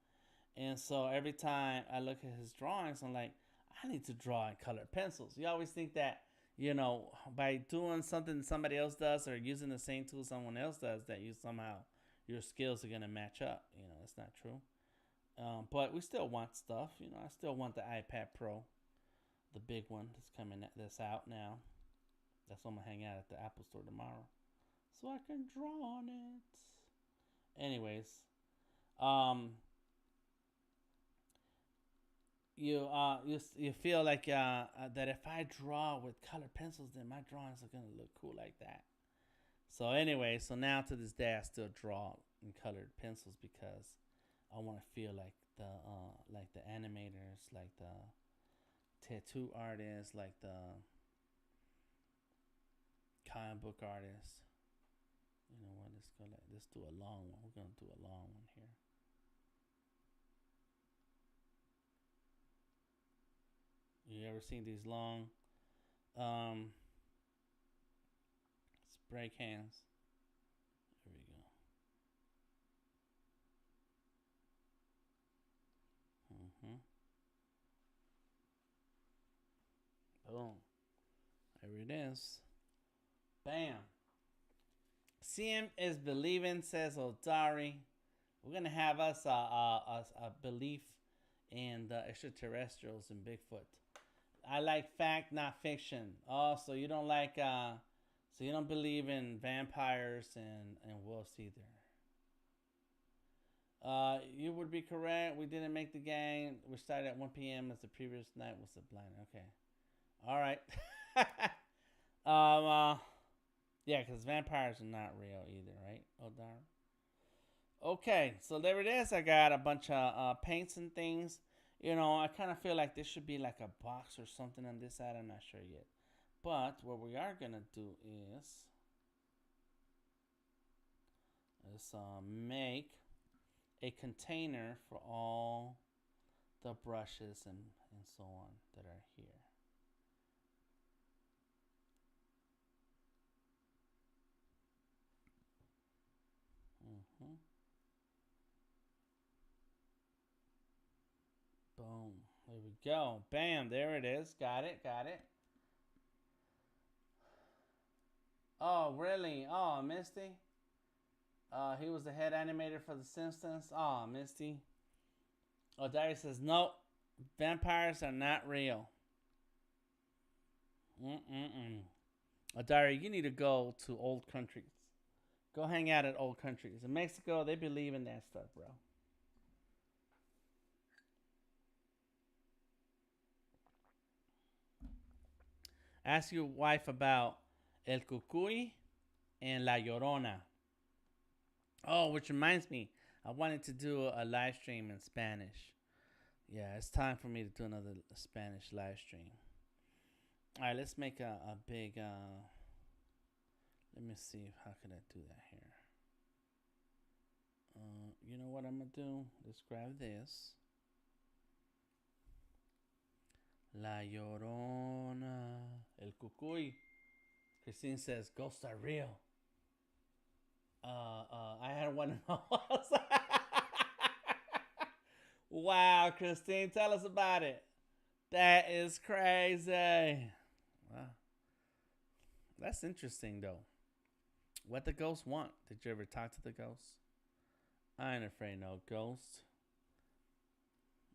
And so every time I look at his drawings, I'm like, I need to draw in colored pencils. You always think that, you know, by doing something somebody else does or using the same tool someone else does, that you somehow, your skills are going to match up. You know, that's not true. But we still want stuff. You know, I still want the iPad Pro, the big one that's out now. That's what I'm going to hang out at the Apple Store tomorrow, so I can draw on it. Anyways, you feel like that if I draw with colored pencils, then my drawings are gonna look cool like that. So anyway, so now to this day I still draw in colored pencils because I want to feel like like the animators, like the tattoo artists, like the comic book artists. You know what? Let's do a long one. We're gonna do a long one here. You ever seen these long spray cans? There we go. Boom. There it is. Bam. Seeing is believing, says Odari. We're going to have us a belief in the extraterrestrials and Bigfoot. I like fact, not fiction. Oh, so you don't like, so you don't believe in vampires and wolves either. You would be correct. We didn't make the game. We started at 1 p.m. as the previous night was the blind. Okay. All right. Yeah, because vampires are not real either, right? Oh, darn. Okay, so there it is. I got a bunch of paints and things. You know, I kind of feel like this should be like a box or something on this side. I'm not sure yet. But what we are going to do is make a container for all the brushes and so on that are here. Boom. There we go. Bam. There it is. Got it. Got it. Oh, really? Oh, Misty. He was the head animator for The Simpsons. Oh, Misty. Oh, Darius says, nope. Vampires are not real. Oh, Darius, you need to go to old countries. Go hang out at old countries. In Mexico, they believe in that stuff, bro. Ask your wife about El Cucuy and La Llorona. Oh, which reminds me, I wanted to do a live stream in Spanish. Yeah, it's time for me to do another Spanish live stream. All right, let's make a big. Let me see how can I do that here. You know what I'm gonna do? Let's grab this. La Llorona, El Cucuy. Christine says ghosts are real. I had one in my house. Wow, Christine, tell us about it. That is crazy. Wow. That's interesting, though. What the ghosts want? Did you ever talk to the ghosts? I ain't afraid no ghost.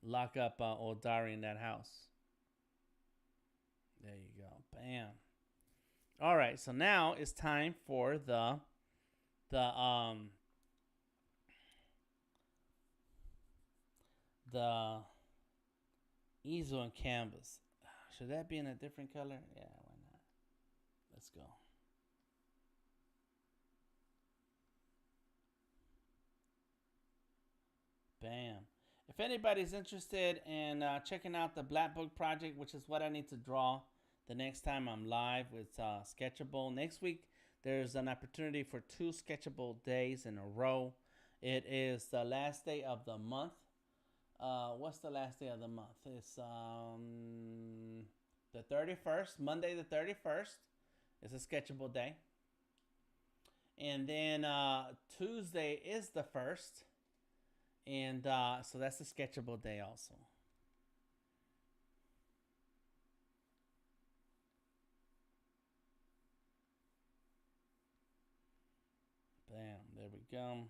Lock up old Dari in that house. There you go. Bam. All right, so now it's time for the easel and canvas. Should that be in a different color? Yeah, why not? Let's go. Bam. If anybody's interested in checking out the Black Book Project, which is what I need to draw the next time I'm live with Sketchable. Next week, there's an opportunity for 2 Sketchable days in a row. It is the last day of the month. What's the last day of the month? It's the 31st, Monday the 31st. It's a Sketchable day. And then Tuesday is the 1st. And so that's the Sketchable day also. Bam, there we go.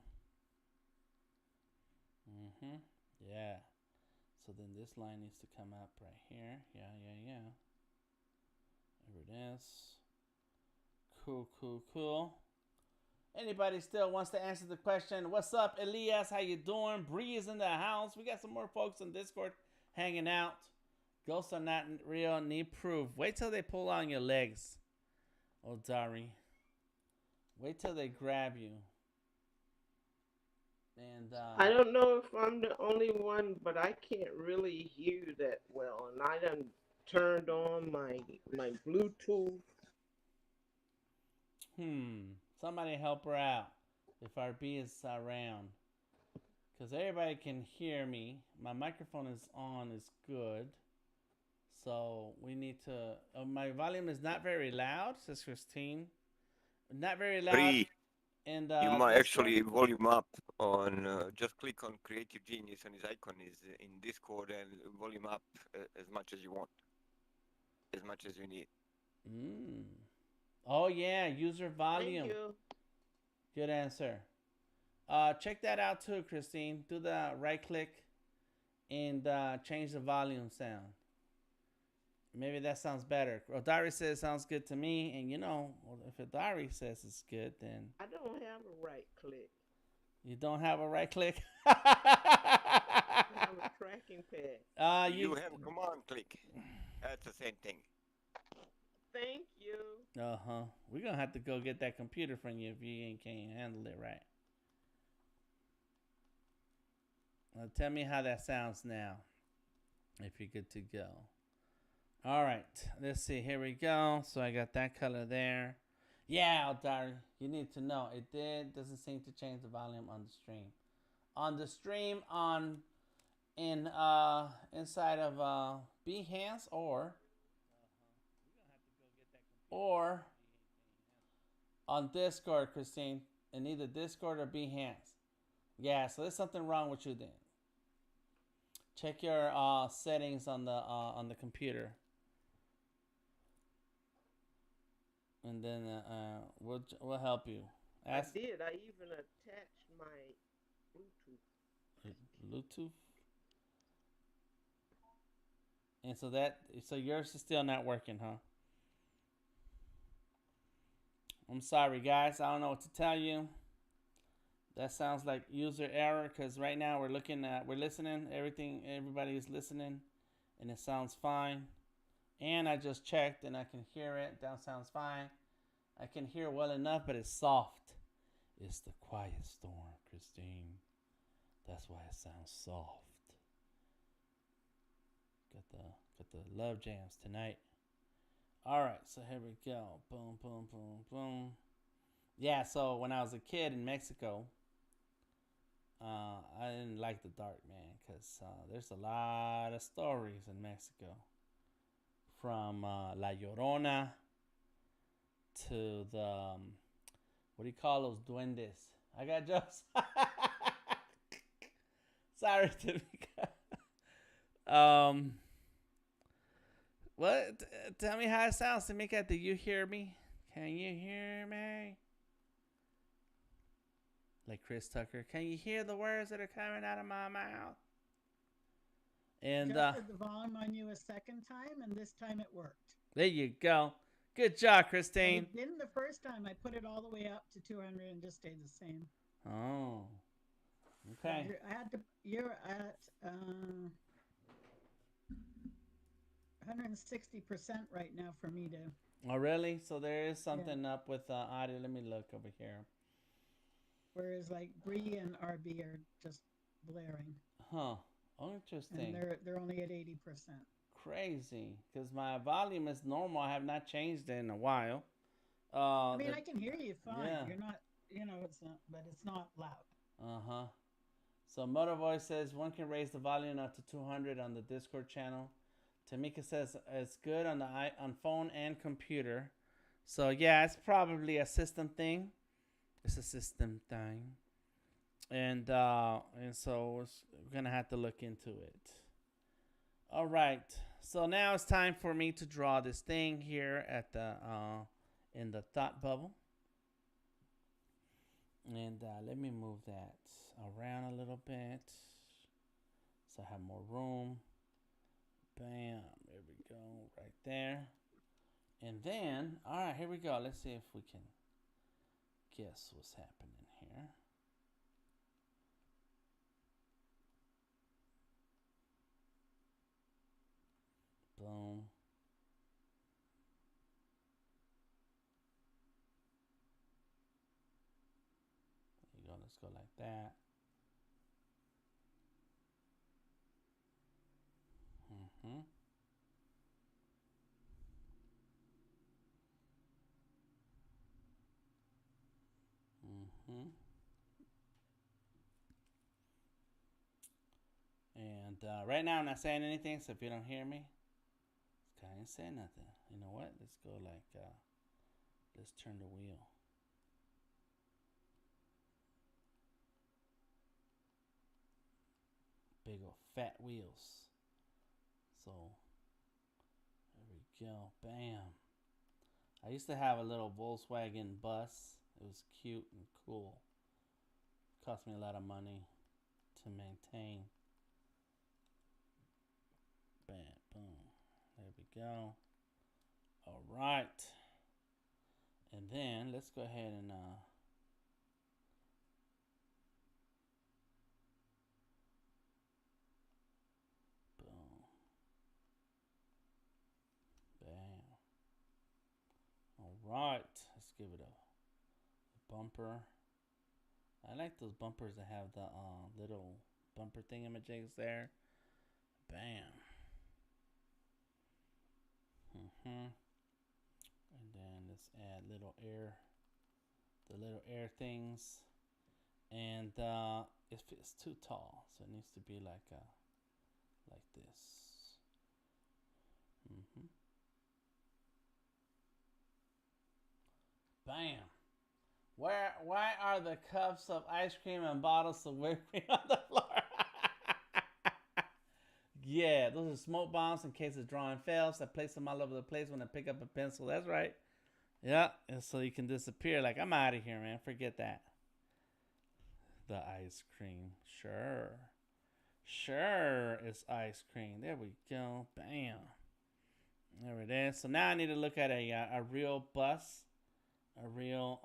Yeah. So then this line needs to come up right here. Yeah. There it is. Cool. Anybody still wants to answer the question? What's up, Elias? How you doing? Bree is in the house. We got some more folks on Discord hanging out. Ghosts are not real. Need proof. Wait till they pull on your legs. Oh, Dari. Wait till they grab you. And And I don't know if I'm the only one, but I can't really hear you that well. And I done turned on my Bluetooth. somebody help her out if our B is around. Because everybody can hear me. My microphone is on, is good. So we need to. My volume is not very loud, says Christine. Not very loud Bree, in you the might Discord. actually volume up on just click on Creative Genius and his icon is in Discord and volume up as much as you want, as much as you need. Mm. Oh yeah, user Thank volume. you. Good answer. Check that out too, Christine. Do the right click and change the volume sound. Maybe that sounds better. Odari says it sounds good to me, and you know, if Odari says it's good, then I don't have a right click. you don't have a right click. I have a tracking pad. You. You have command click. That's the same thing. Thank you. Uh-huh. We're gonna have to go get that computer from you if you ain't can't handle it right. Tell me how that sounds now. If you're good to go. All right. Let's see. Here we go. So I got that color there. Yeah, Aldari, you need to know it doesn't seem to change the volume on the stream. On the stream on in inside of Behance or on Discord, Christine, in either Discord or Behance. Yeah, so there's something wrong with you then. Check your settings on the computer, and then we'll help you. I Ask did. I even attached my Bluetooth. Bluetooth, and so yours is still not working, huh? I'm sorry, guys. I don't know what to tell you. That sounds like user error because right now we're listening. Everybody is listening, and it sounds fine. And I just checked, and I can hear it. That sounds fine. I can hear well enough, but it's soft. It's the quiet storm, Christine. That's why it sounds soft. Got the love jams tonight. All right, so here we go. Boom, boom, boom, boom. Yeah, so when I was a kid in Mexico, I didn't like the dark, man, because there's a lot of stories in Mexico. From La Llorona to the, what do you call those duendes? I got jokes. Sorry, Tamika. Um, what? Tell me how it sounds, Tamika. Do you hear me? Can you hear me? Like Chris Tucker. Can you hear the words that are coming out of my mouth? And Adjusted the volume on you a second time, and this time it worked. there you go. Good job, But Christine. it didn't the first time. I put it all the way up to 200 and just stayed the same. Oh, okay. You're at 160% right now for me to. Oh, really? So there is Yeah. something up with audio. Let me look over here. Whereas like Bree and RB are just blaring, Huh. Oh, and interesting. they're only at 80%. Crazy. Because my volume is normal. I have not changed it in a while. I mean, The I can hear you fine. Yeah. You're not, it's not, but it's not loud. Uh huh. So Motor Voice says one can raise the volume up to 200 on the Discord channel. Tamika says it's good on on phone and computer. So yeah, it's probably a system thing. It's a system thing, and so we're gonna have to look into it. All right. So now it's time for me to draw this thing here at the in the thought bubble, and let me move that around a little bit so I have more room. Bam. There we go. Right there. And then, all right, here we go. Let's see if we can guess what's happening here. Boom. There you go. Let's go like that. And right now I'm not saying anything, so if you don't hear me, I ain't saying nothing. You know what? Let's go like, let's turn the wheel. Big old fat wheels. So, there we go. Bam. I used to have a little Volkswagen bus. It was cute and cool. Cost me a lot of money to maintain. Bam, boom. There we go. All right. And then let's go ahead and boom. Bam. All right. Let's give it a bumper. I like those bumpers that have the little bumper thingamajigs there. Bam. And then let's add the little air things. And it fits too tall, so it needs to be like this. Bam. Why are the cups of ice cream and bottles of whipped cream on the floor? Yeah, those are smoke bombs in case the drawing fails. I place them all over the place when I pick up a pencil. That's right. Yeah, and so you can disappear. Like, I'm out of here, man. Forget that. The ice cream. Sure, it's ice cream. There we go. Bam. There it is. So now I need to look at a real bus. A real,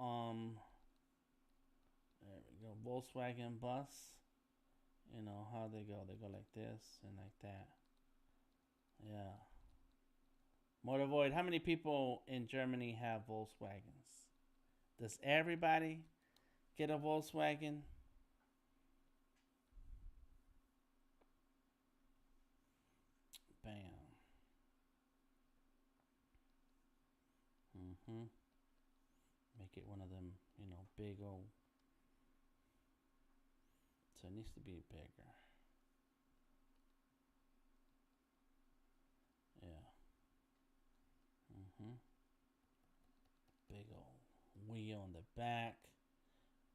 there we go, Volkswagen bus. You know how they go. They go like this and like that. Yeah. Motor Void, how many people in Germany have Volkswagens? Does everybody get a Volkswagen? Bam. Make it one of them, you know, big old. So it needs to be bigger. Yeah. Big old wheel in the back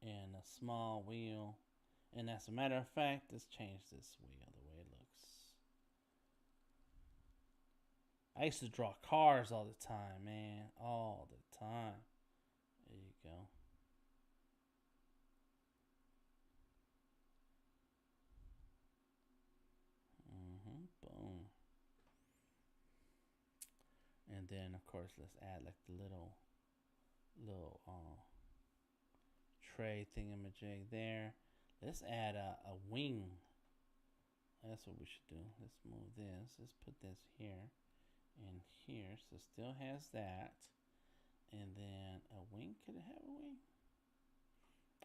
and a small wheel. And as a matter of fact, let's change this wheel the way it looks. I used to draw cars all the time, man. All the time. There you go. Boom. And then of course let's add like the little tray thingamajig there. Let's add a wing. That's what we should do. Let's move this. Let's put this here and here. So it still has that. And then a wing. Could it have a wing?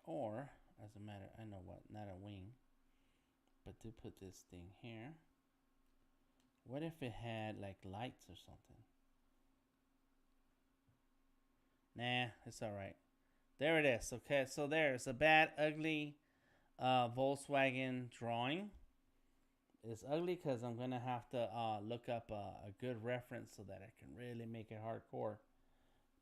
Or, as a matter, I know what, not a wing, but to put this thing here. What if it had like lights or something? Nah, it's all right. There it is. Okay, so there's a bad, ugly Volkswagen drawing. It's ugly because I'm going to have to look up a good reference so that I can really make it hardcore.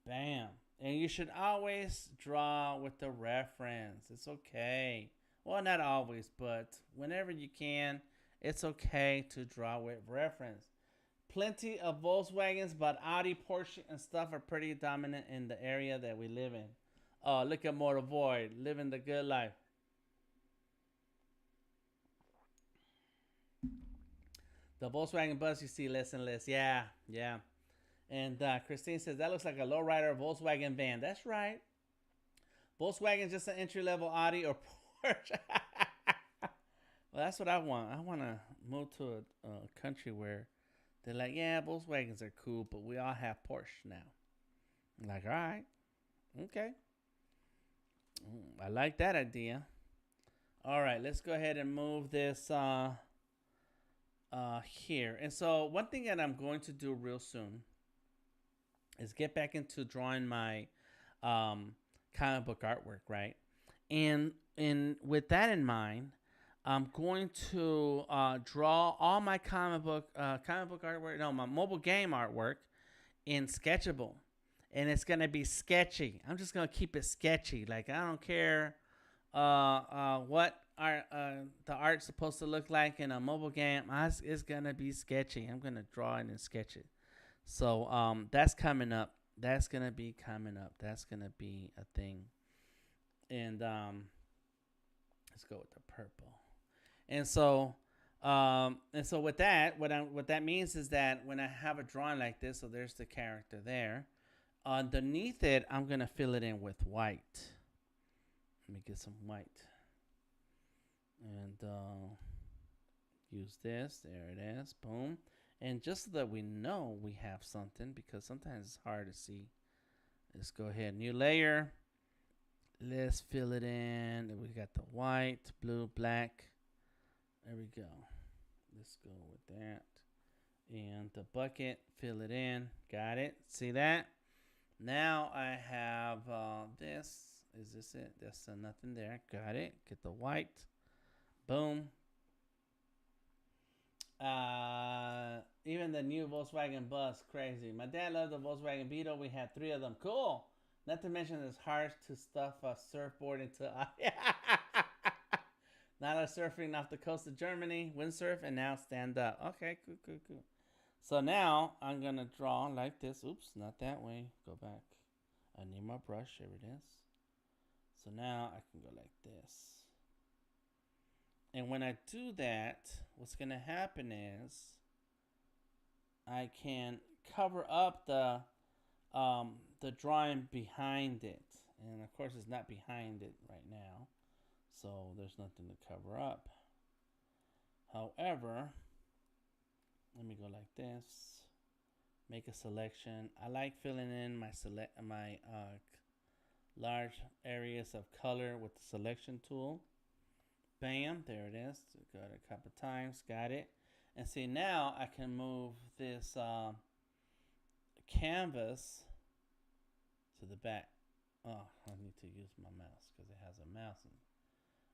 Bam. And you should always draw with the reference. It's okay. Well, not always, but whenever you can, it's okay to draw with reference. Plenty of Volkswagens, but Audi, Porsche, and stuff are pretty dominant in the area that we live in. Oh, look at Motor Void, living the good life. The Volkswagen bus you see less and less. Yeah. And Christine says, that looks like a lowrider Volkswagen van. That's right. Volkswagen is just an entry-level Audi or Porsche. Well, that's what I want. I want to move to a country where they're like, yeah, Volkswagens are cool, but we all have Porsche now. I'm like, all right. Okay. I like that idea. All right, let's go ahead and move this here. And so one thing that I'm going to do real soon is get back into drawing my comic book artwork, right? And with that in mind, I'm going to draw all my comic book artwork, no, my mobile game artwork in Sketchable, and it's gonna be sketchy. I'm just gonna keep it sketchy. Like I don't care what the art's supposed to look like in a mobile game. It's gonna be sketchy. I'm gonna draw it and sketch it. So that's coming up. That's gonna be coming up. That's gonna be a thing. And let's go with the purple. And so with that, what that means is that when I have a drawing like this, so there's the character there. Underneath it, I'm gonna fill it in with white. Let me get some white. And use this. There it is. Boom. And just so that we know we have something, because sometimes it's hard to see. Let's go ahead. New layer. Let's fill it in. We got the white, blue, black. There we go. Let's go with that. And the bucket, fill it in. Got it. See that? Now I have this. Is this it? There's nothing there. Got it. Get the white. Boom. Even the new Volkswagen Bus, crazy. My dad loved the Volkswagen Beetle. We had 3 of them. Cool. Not to mention it's hard to stuff a surfboard into. Now I'm surfing off the coast of Germany, windsurf, and now stand up. Okay, cool. So now I'm gonna draw like this. Oops, not that way. Go back. I need my brush. Here it is. So now I can go like this. And when I do that, what's gonna happen is I can cover up the drawing behind it. And of course it's not behind it right now, so there's nothing to cover up. However, let me go like this. Make a selection. I like filling in my large areas of color with the selection tool. Bam, there it is. Got it a couple times. Got it. And see, now I can move this canvas to the back. Oh, I need to use my mouse because it has a mouse. And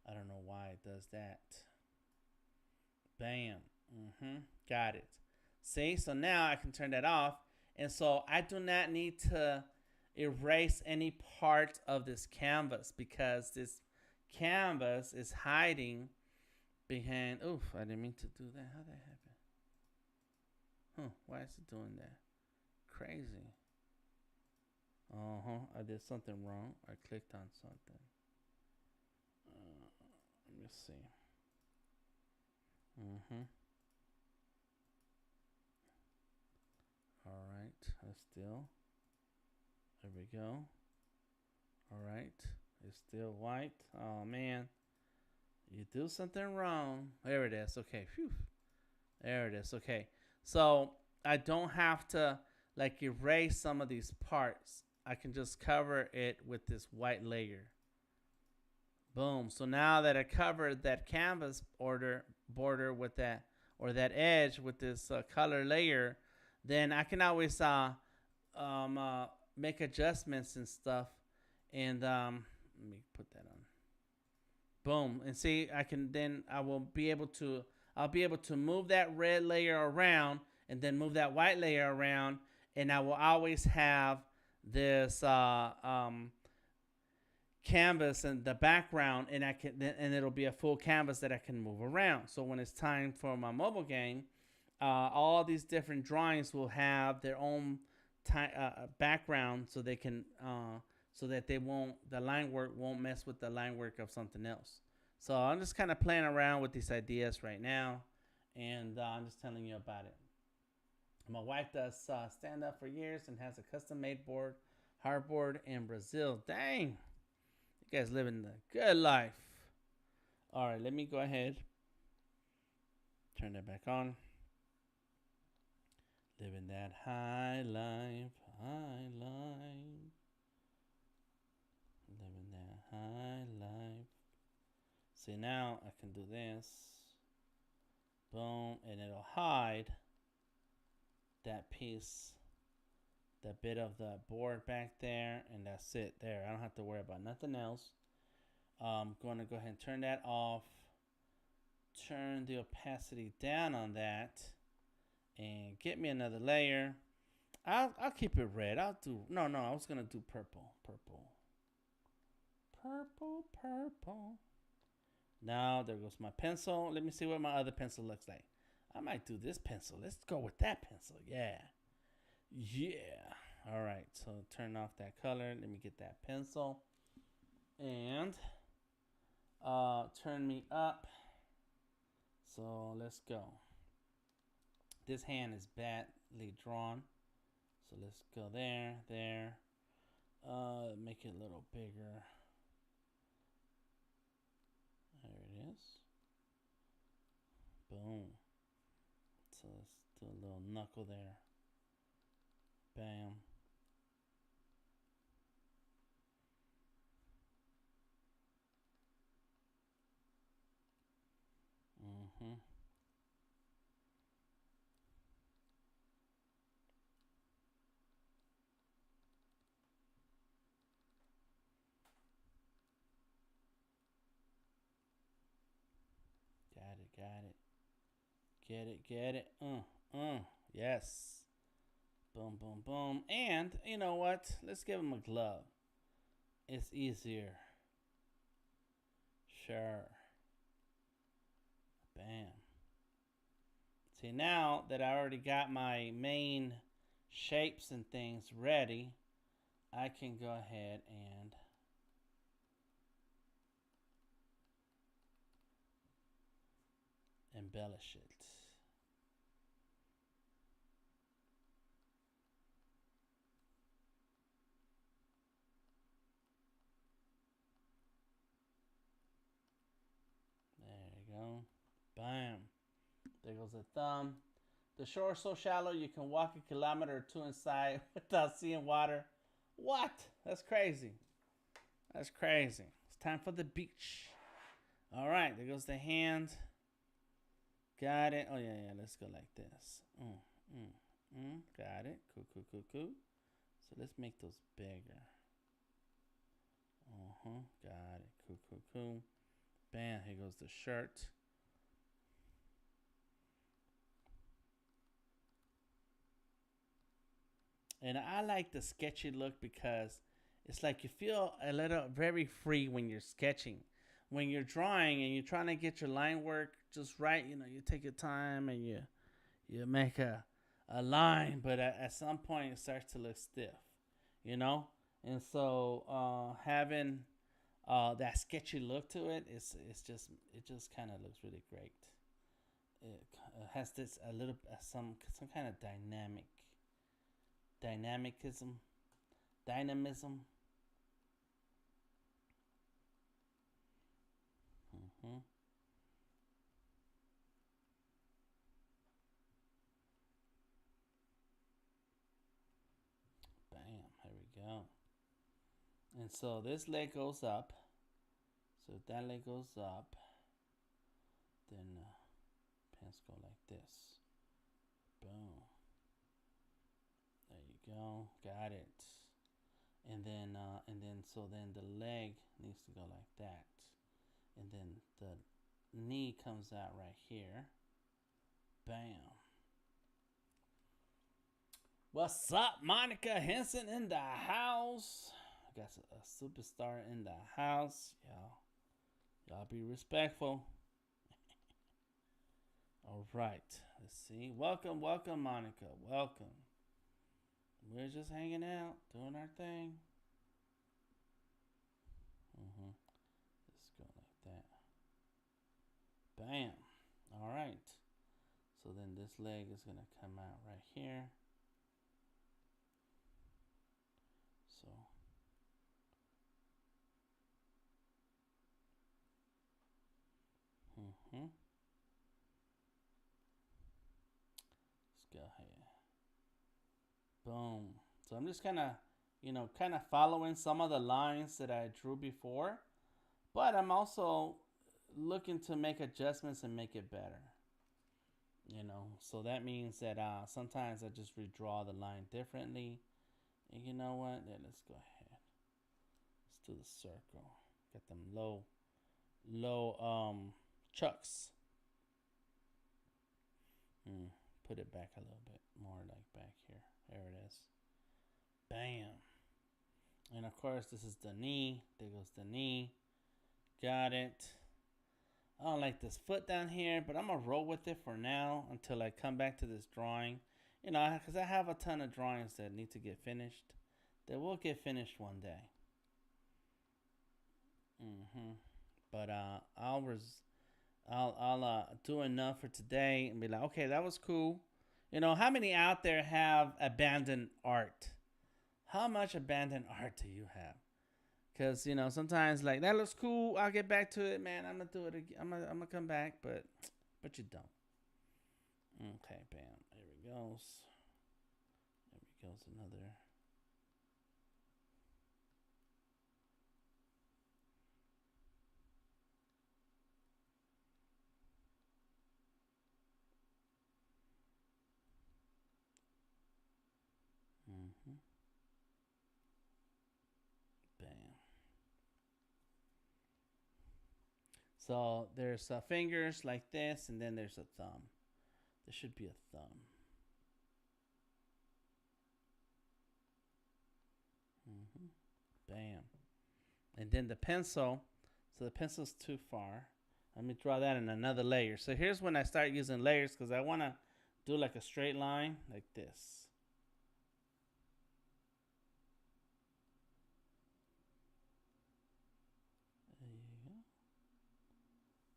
I don't know why it does that. Bam. Got it. See, so now I can turn that off. And so I do not need to erase any part of this canvas because this canvas is hiding behind. Oof, I didn't mean to do that. How'd that happen? Why is it doing that? Crazy. I did something wrong. I clicked on something. Let me see. All right. Still. There we go. All right. It's still white. Oh, man. You do something wrong. There it is. Okay. Phew. There it is. Okay. So I don't have to like erase some of these parts. I can just cover it with this white layer. Boom. So now that I covered that canvas border with that, or that edge with this color layer, then I can always make adjustments and stuff. And let me put that on. Boom. And see, I'll be able to move that red layer around and then move that white layer around, and I will always have this canvas in the background, and it'll be a full canvas that I can move around. So when it's time for my mobile game, all these different drawings will have their own background, so they can so that the line work won't mess with the line work of something else. So I'm just kind of playing around with these ideas right now, and I'm just telling you about it. My wife does stand up for years and has a custom-made hardboard in Brazil. Dang, you guys living the good life. All right, let me go ahead, turn that back on. Living that high life, living that high life. See, now I can do this. Boom, and it'll hide that piece, that bit of the board back there, and that's it there. I don't have to worry about nothing else. I'm going to go ahead and turn that off. Turn the opacity down on that. And get me another layer. I'll keep it red. I was going to do purple. Purple. Now, there goes my pencil. Let me see what my other pencil looks like. I might do this pencil. Let's go with that pencil. Yeah. All right. So turn off that color. Let me get that pencil. And turn me up. So let's go. This hand is badly drawn. So let's go there. Make it a little bigger. There it is. Boom. So let's do a little knuckle there. Bam. Got it. Get it. Yes. Boom. And you know what? Let's give him a glove. It's easier. Sure. Bam. See, now that I already got my main shapes and things ready, I can go ahead and embellish it. There you go. Bam. There goes the thumb. The shore is so shallow you can walk 1 kilometer or 2 inside without seeing water. What? That's crazy. It's time for the beach. All right, there goes the hand. Got it. Oh, yeah. Let's go like this. Got it. Cool. So let's make those bigger. Got it. Cool. Bam. Here goes the shirt. And I like the sketchy look because it's like you feel a little very free when you're sketching. When you're drawing and you're trying to get your line work just right, you take your time and you make a line, but at some point it starts to look stiff, And so having that sketchy look to it, it just kind of looks really great. It has this a little some kind of dynamism. Bam, here we go. And so this leg goes up. So if that leg goes up, then pants go like this. Boom. There you go. Got it. And then the leg needs to go like that. And then the knee comes out right here. Bam. What's up, Monica Henson in the house? I got a superstar in the house. Y'all be respectful. All right. Let's see. Welcome, Monica. Welcome. We're just hanging out, doing our thing. Let's go like that. Bam. All right. So then this leg is going to come out right here. So let's go ahead. Boom. So I'm just kind of following some of the lines that I drew before, but I'm also looking to make adjustments and make it better. So that means that sometimes I just redraw the line differently. And you know what? Yeah, let's go ahead. Let's do the circle. Got them low chucks. Put it back a little bit more, like back here. There it is. Bam. And of course, this is the knee. There goes the knee. Got it. I don't like this foot down here, but I'm going to roll with it for now until I come back to this drawing. You know, because I have a ton of drawings that need to get finished. They will get finished one day. But I'll do enough for today and be like, okay, that was cool. You know, how many out there have abandoned art? How much abandoned art do you have? Because, you know, sometimes like, that looks cool, I'll get back to it, man. I'm gonna do it again. I'm gonna come back, but you don't. Okay, bam. There we goes. There we goes another. Bam. So there's fingers like this, and then there's a thumb. There should be a thumb. Bam. And then the pencil. So the pencil's too far. Let me draw that in another layer. So here's when I start using layers, because I want to do like a straight line like this. There you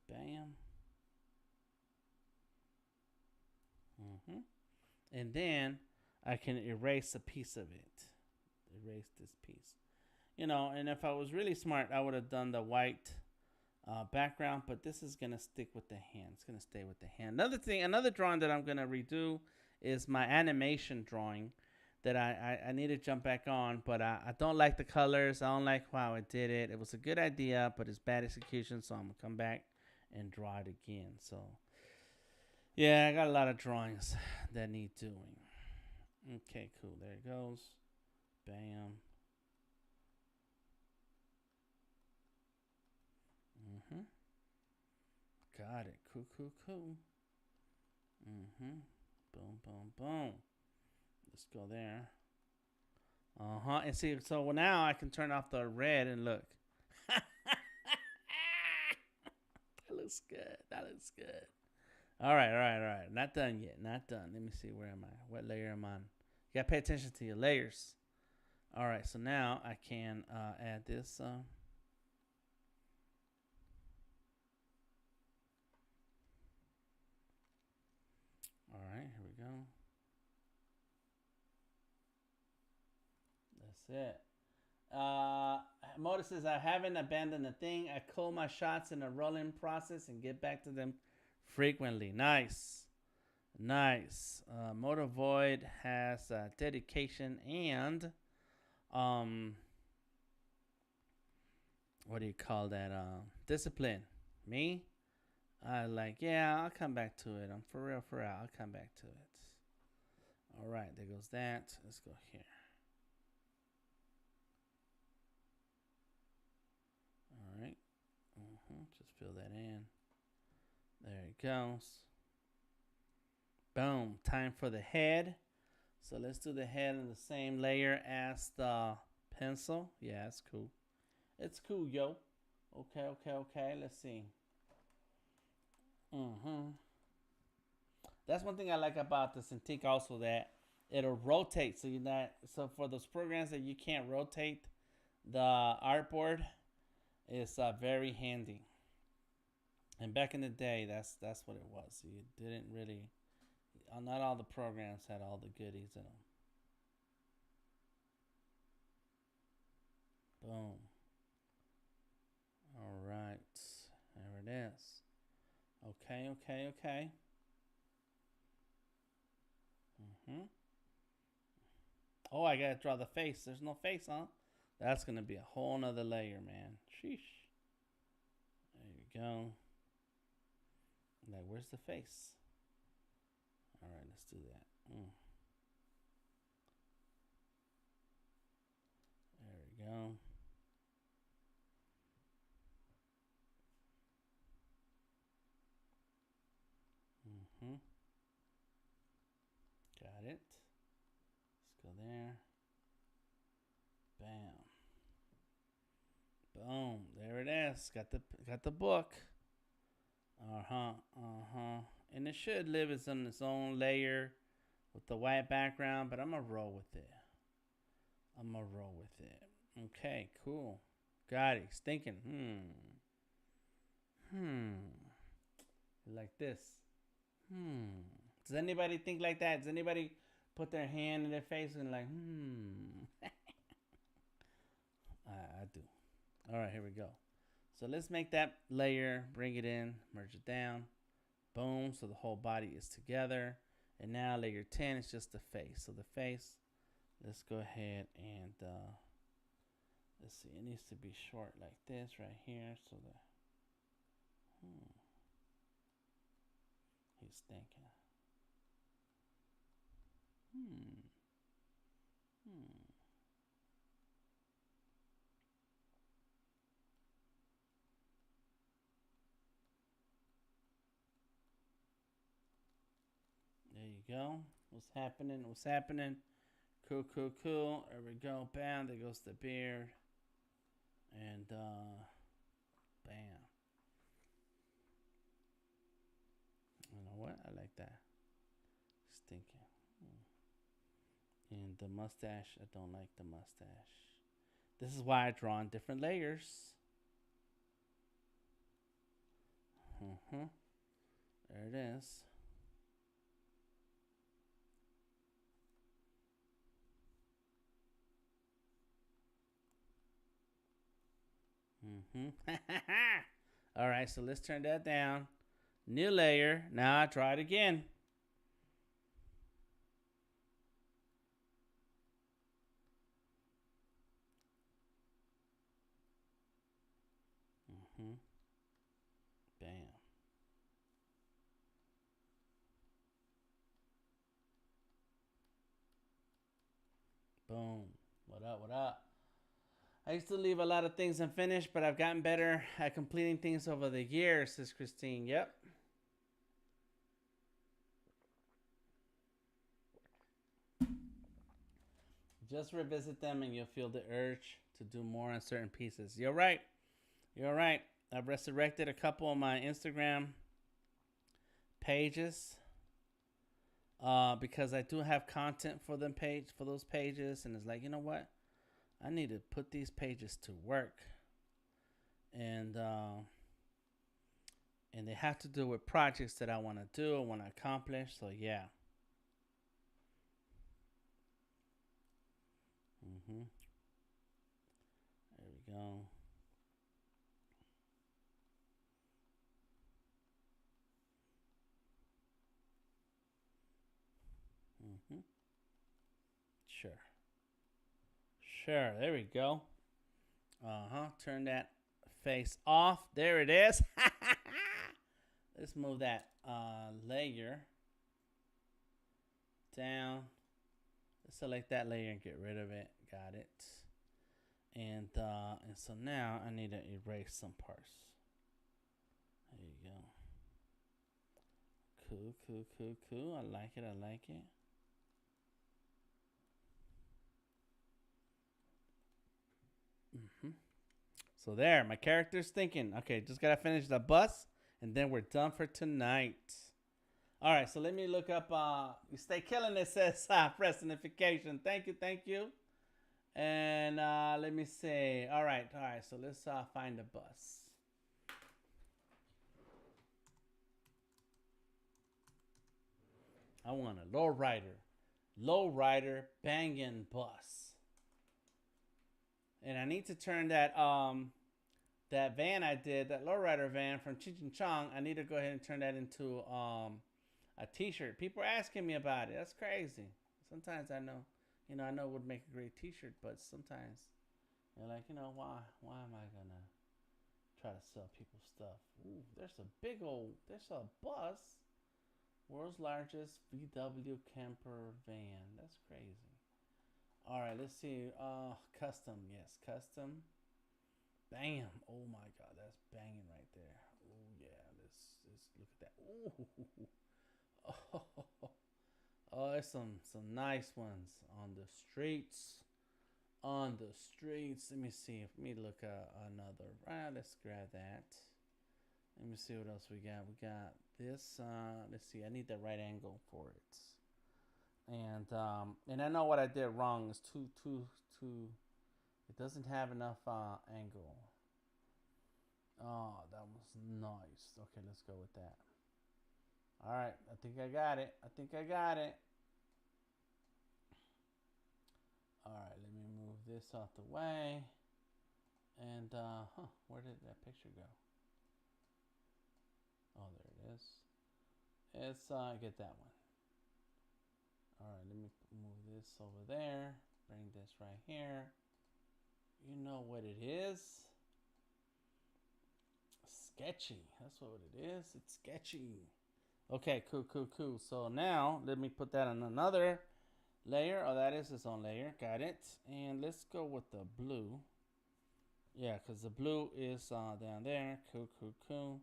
go. Bam. And then I can erase a piece of it. Erase this piece. You know, and if I was really smart, I would have done the white background, but this is going to stick with the hand. It's going to stay with the hand. Another drawing that I'm going to redo is my animation drawing that I need to jump back on, but I don't like the colors. I don't like how I did it. It was a good idea, but it's bad execution, so I'm going to come back and draw it again. So, yeah, I got a lot of drawings that need doing. Okay, cool. There it goes. Bam. Got it. Cool. Boom, boom, boom. Let's go there. And see, so now I can turn off the red and look. That looks good. All right. Not done yet. Not done. Let me see. Where am I? What layer am I on? You gotta pay attention to your layers. All right. So now I can add this. All right. Here we go. That's it. Moda says, I haven't abandoned a thing. I call my shots in a rolling process and get back to them frequently. Nice. Motor Void has dedication and what do you call that? Discipline. Me? I'll come back to it. I'm for real. I'll come back to it. All right, there goes that. Let's go here. All right. Just fill that in. There it goes. Boom. Time for the head. So let's do the head in the same layer as the pencil. Yeah, it's cool. It's cool, yo. Okay. Let's see. That's one thing I like about the Cintiq also, that it'll rotate. So for those programs that you can't rotate the artboard, it's very handy. And back in the day, that's what it was. You didn't really, not all the programs had all the goodies in them. Boom. All right. There it is. Okay. Oh, I gotta draw the face. There's no face, huh? That's gonna be a whole nother layer, man. Sheesh. There you go. Like, where's the face? All right, let's do that. There we go. Got it. Let's go there. Bam. Boom. There it is. Got the book. And it should live as on its own layer with the white background, but I'm gonna roll with it. Okay, cool. Got it. He's thinking. Like this. Does anybody think like that? Does anybody put their hand in their face and like, I do. All right, here we go. So let's make that layer, bring it in, merge it down. Boom, so the whole body is together. And now layer 10 is just the face. So the face, let's go ahead and, let's see, it needs to be short like this right here. So that, he's thinking. There you go. What's happening? Cool. There we go. Bam. There goes the beard. And bam. You know what? I like that. Stinking. And the mustache, I don't like the mustache. This is why I draw on different layers. There it is. All right, so let's turn that down. New layer. Now I try it again. Bam. Boom. What up? I used to leave a lot of things unfinished, but I've gotten better at completing things over the years, says Christine. Yep. Just revisit them and you'll feel the urge to do more on certain pieces. You're right. I've resurrected a couple of my Instagram pages because I do have content for those pages, and it's like, you know what? I need to put these pages to work, and they have to do with projects that I want to do, I want to accomplish. So yeah. There we go. Sure. There we go. Turn that face off. There it is. Let's move that layer down. Let's select that layer and get rid of it. Got it. And so now I need to erase some parts. There you go. Cool. I like it. So there, my character's thinking. Okay, just gotta finish the bus, and then we're done for tonight. All right, so let me look up. You stay killing it, says press notification. Thank you. And let me see. All right. So let's find the bus. I want a lowrider banging bus. And I need to turn that that van I did, that lowrider van from Cheech and Chong, I need to go ahead and turn that into a t-shirt. People are asking me about it. That's crazy. Sometimes I know it would make a great t-shirt, but sometimes you're like, why am I gonna try to sell people stuff? Ooh, there's a bus. World's largest VW camper van. That's crazy. All right, let's see. Custom. Yes, custom. Bam. Oh my God, that's banging right there. Oh yeah, let's look at that. Ooh. Oh, there's some nice ones on the streets. On the streets. Let me see. Let me look at another. Let's grab that. Let me see what else we got. We got this. Let's see. I need the right angle for it. And I know what I did wrong. It's too. It doesn't have enough angle. Oh, that was nice. Okay, let's go with that. All right, I think I got it. All right, let me move this out the way. And, where did that picture go? Oh, there it is. It's, get that one. All right, let me move this over there. Bring this right here. You know what it is? Sketchy. That's what it is. It's sketchy. Okay, cool. So now, let me put that on another layer. Oh, that is its own layer. Got it. And let's go with the blue. Yeah, because the blue is down there. Cool.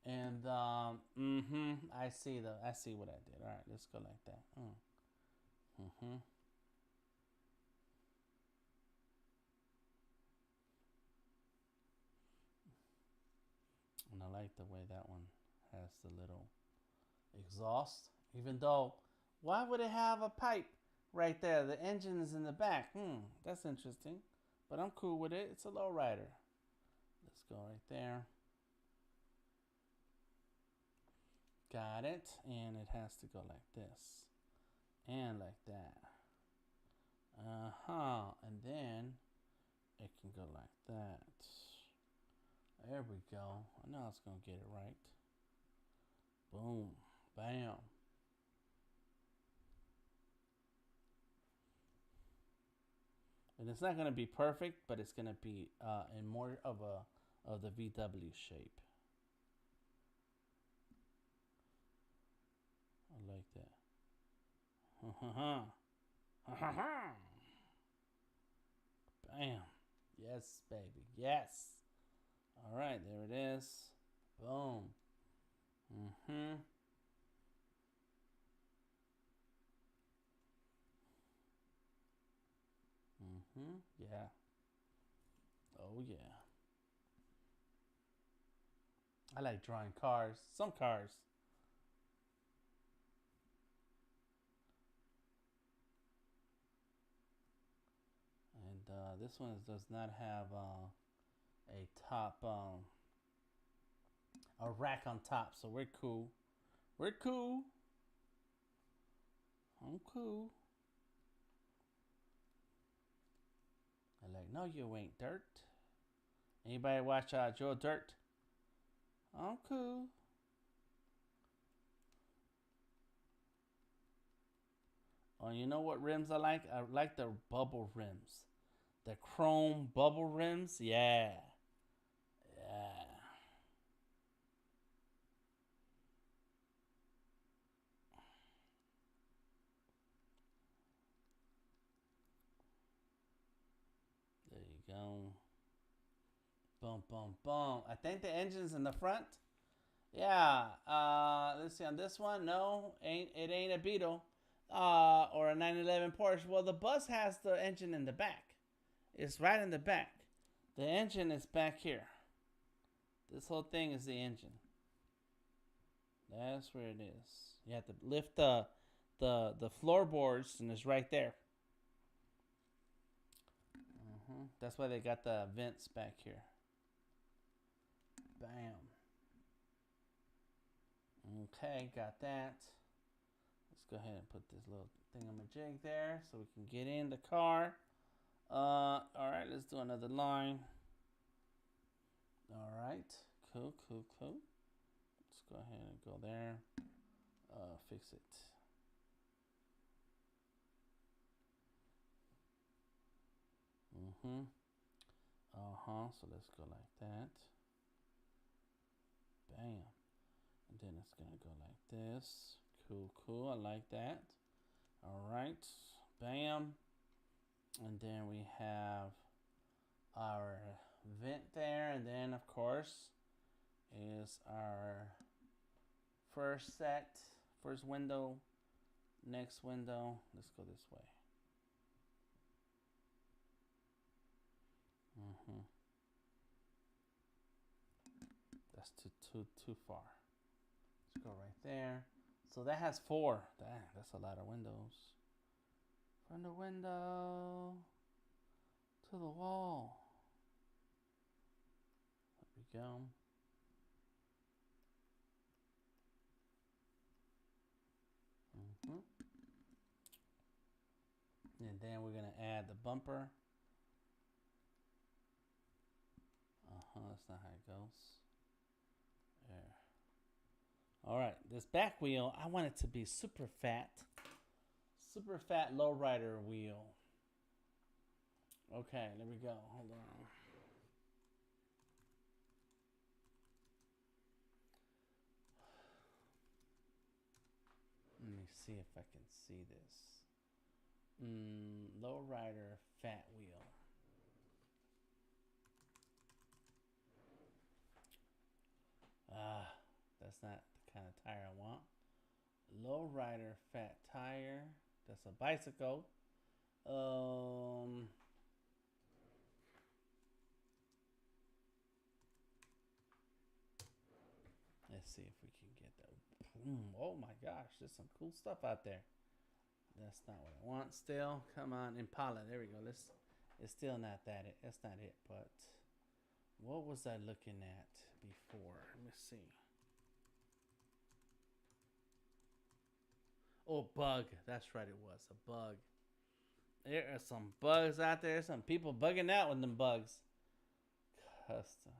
And I see what I did. All right, let's go like that. And I like the way that one has the little exhaust. Even though, why would it have a pipe right there? The engine is in the back. That's interesting. But I'm cool with it. It's a lowrider. Let's go right there. Got it. And it has to go like this. And like that. And then it can go like that. There we go. I know it's going to get it right. Boom. Bam. And it's not going to be perfect, but it's going to be in more of the VW shape. I like that. Bam. Yes, baby. Yes. All right, there it is. Boom. Yeah. Oh, yeah. I like drawing cars. Some cars. And this one does not have a top, a rack on top, so we're cool. I'm cool. I like, no, you ain't Dirt. Anybody watch Joe Dirt? I'm cool. Oh, you know what rims I like? I like the bubble rims. The chrome bubble rims. Yeah. There you go. Boom. I think the engine's in the front. Yeah. Let's see on this one. No, it ain't a Beetle. Or a 911 Porsche. Well, the bus has the engine in the back. It's right in the back. The engine is back here. This whole thing is the engine. That's where it is. You have to lift the floorboards, and it's right there. That's why they got the vents back here. Bam. Okay, got that. Let's go ahead and put this little thingamajig there so we can get in the car. All right, let's do another line. All right, cool. Let's go ahead and go there. Fix it. So let's go like that. Bam. And then it's gonna go like this. Cool. I like that. All right. Bam. And then we have our vent there, and then of course is our first First window, next window. Let's go this way. That's too far. Let's go right there. So that has 4. Dang, that's a lot of windows. From the window to the wall. There we go. And then we're gonna add the bumper. That's not how it goes. There. All right, this back wheel, I want it to be super fat lowrider wheel. Okay, there we go. Hold on. Let me see if I can see this. Lowrider fat wheel. That's not the kind of tire I want. Lowrider fat tire. That's a bicycle. Let's see if we can get that. Oh my gosh, there's some cool stuff out there. That's not what I want still. Come on, Impala. There we go. It's still not that. That's not it. But what was I looking at before? Let me see. Oh, bug. That's right, it was a bug. There are some bugs out there. Some people bugging out with them bugs. Custom.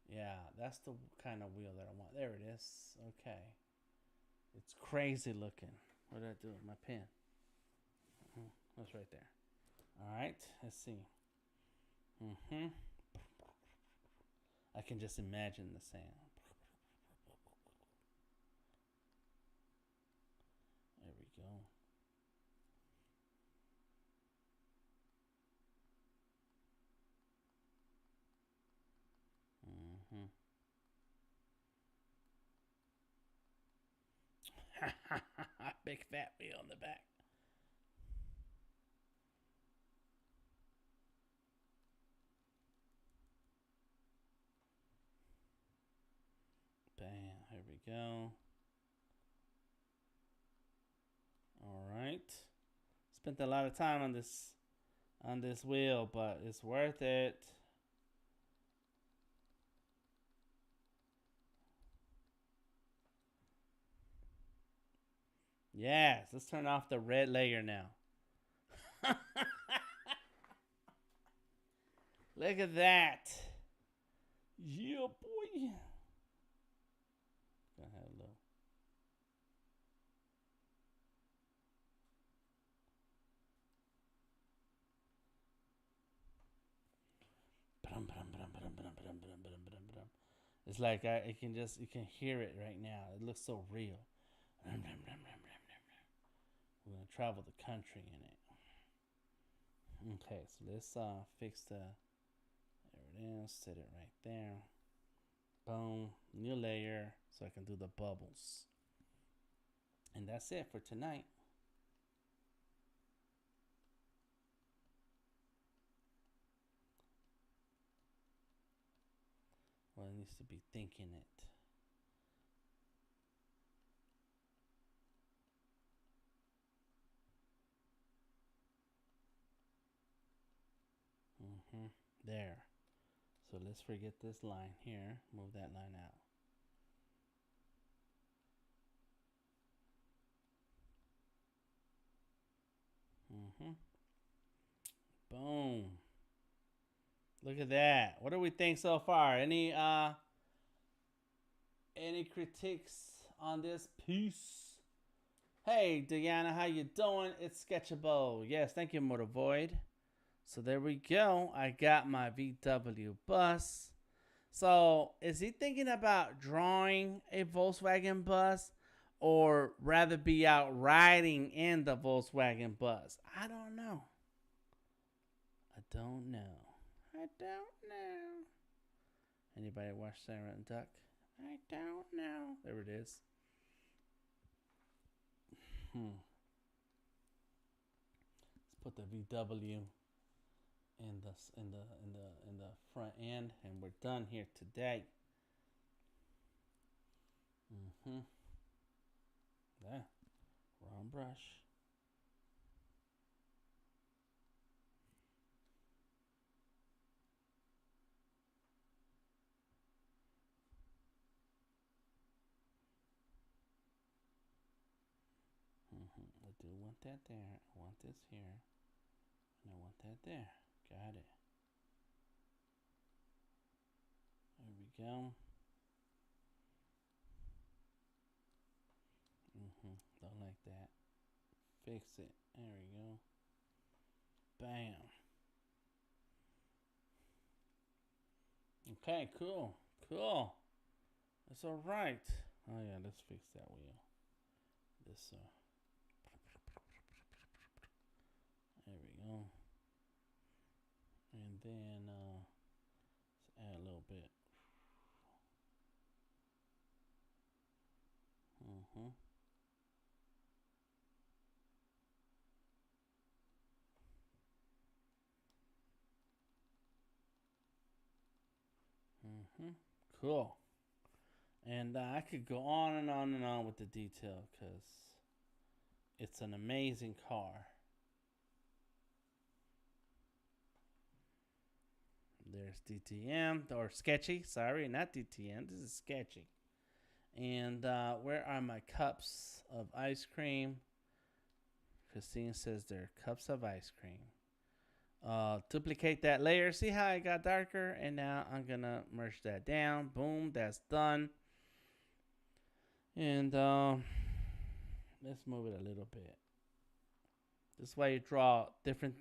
Yeah, that's the kind of wheel that I want. There it is. Okay. It's crazy looking. What did I do with my pen? That's right there. All right. Let's see. I can just imagine the sound. There we go. Big fat wheel on the back. Bam, here we go. All right. Spent a lot of time on this wheel, but it's worth it. Yes, let's turn off the red layer now. Look at that. Yeah, boy. Gonna have a little. It's like you can hear it right now. It looks so real. We're gonna travel the country in it. Okay, so let's fix the. There it is. Set it right there. Boom. New layer, so I can do the bubbles. And that's it for tonight. Well, it needs to be thinking it. There. So let's forget this line here. Move that line out. Boom. Look at that. What do we think so far? Any critiques on this piece? Hey, Diana, how you doing? It's Sketchable. Yes, thank you, Motorvoid. So there we go. I got my VW bus. So is he thinking about drawing a Volkswagen bus or rather be out riding in the Volkswagen bus? I don't know. I don't know. Anybody watch Sarah and Duck? I don't know. There it is. Let's put the VW in the front end, and we're done here today. Yeah, wrong brush. I do want that there. I want this here. And I want that there. Got it. There we go. Don't like that. Fix it. There we go. Bam. Okay, cool. Cool. That's all right. Oh yeah, let's fix that wheel. This there we go. And then let's add a little bit. Cool. And I could go on and on and on with the detail because it's an amazing car. There's DTM or Sketchy. Sorry, not DTM. This is Sketchy. And where are my cups of ice cream? Christine says they're cups of ice cream. Duplicate that layer. See how it got darker? And now I'm going to merge that down. Boom, that's done. And let's move it a little bit. This way you draw different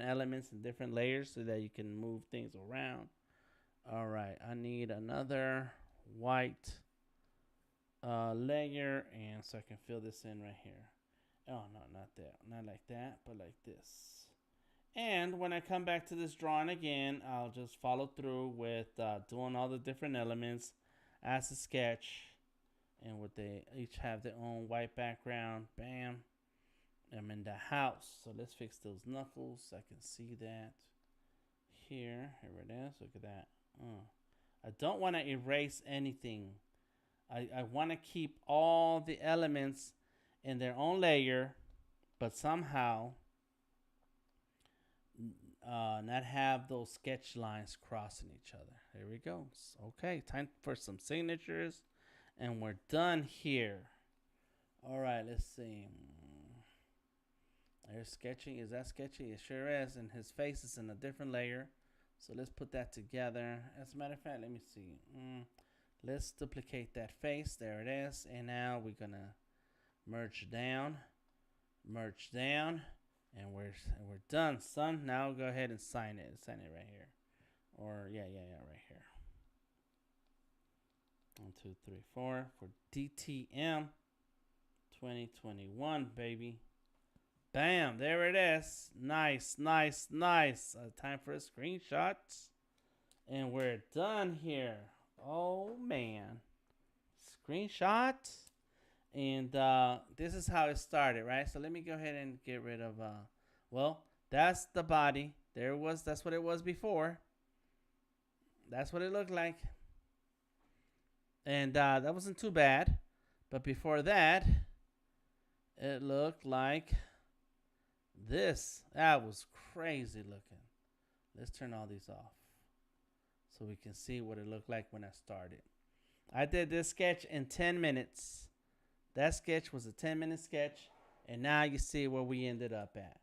elements and different layers so that you can move things around. All right, I need another white layer, and so I can fill this in right here. Oh, no, not that. Not like that, but like this. And when I come back to this drawing again, I'll just follow through with doing all the different elements as a sketch. And what they each have their own white background. Bam. I'm in the house. So let's fix those knuckles. I can see that here. Here it is. Look at that. I don't want to erase anything. I want to keep all the elements in their own layer, but somehow not have those sketch lines crossing each other. There we go. Okay, time for some signatures, and we're done here. All right, let's see. There's Sketchy. Is that Sketchy? It sure is, and his face is in a different layer. So let's put that together. As a matter of fact, let me see. Let's duplicate that face. There it is. And now we're gonna merge down, and we're done, son. Now go ahead and sign it. Sign it right here, or yeah, right here. 1, 2, 3, 4 for DTM 2021, baby. Bam, there it is. Nice. Time for a screenshot. And we're done here. Oh, man. Screenshot. And this is how it started, right? So let me go ahead and get rid of, well, that's the body. There it was. That's what it was before. That's what it looked like. And that wasn't too bad. But before that, it looked like this. That was crazy looking. Let's turn all these off so we can see what it looked like when I started. I did this sketch in 10 minutes. That sketch was a 10-minute sketch, and now you see where we ended up at.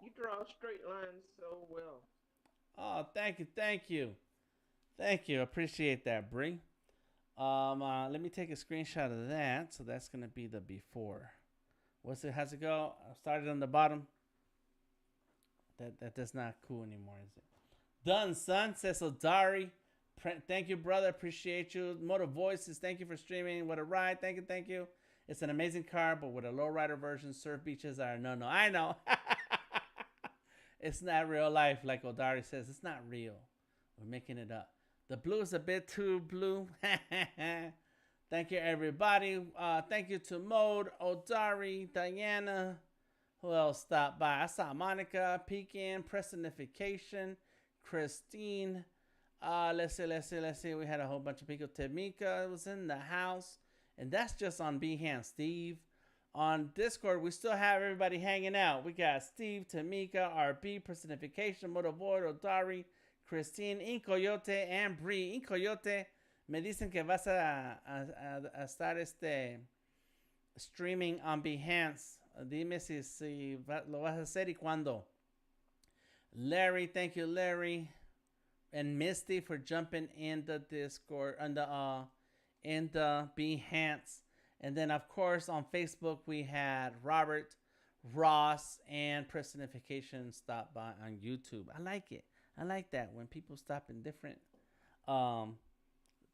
You draw straight lines so well. Oh, thank you. Appreciate that, Bree. Let me take a screenshot of that. So that's gonna be the before. How's it go? I started on the bottom. That's not cool anymore, is it? Done, son, says Odari. Thank you, brother. Appreciate you. Motor Voices, thank you for streaming. What a ride. Thank you. It's an amazing car, but with a lowrider version, surf beaches are no. I know. It's not real life, like Odari says. It's not real. We're making it up. The blue is a bit too blue. Thank you, everybody. Thank you to Mode, Odari, Diana. Who else stopped by? I saw Monica, Pekin, Personification, Christine. Let's see. We had a whole bunch of people. Tamika was in the house. And that's just on Behance. Steve. On Discord, we still have everybody hanging out. We got Steve, Tamika, RB, Personification, Motoboy, Odari, Christine, Incoyote, and Bree. Incoyote, me dicen que vas a estar streaming on Behance. Dime si lo vas a hacer y cuándo. Larry, thank you, Larry. And Misty for jumping in the Discord, in the Behance. And then, of course, on Facebook, we had Robert, Ross, and Personification stop by on YouTube. I like it. I like that when people stop in different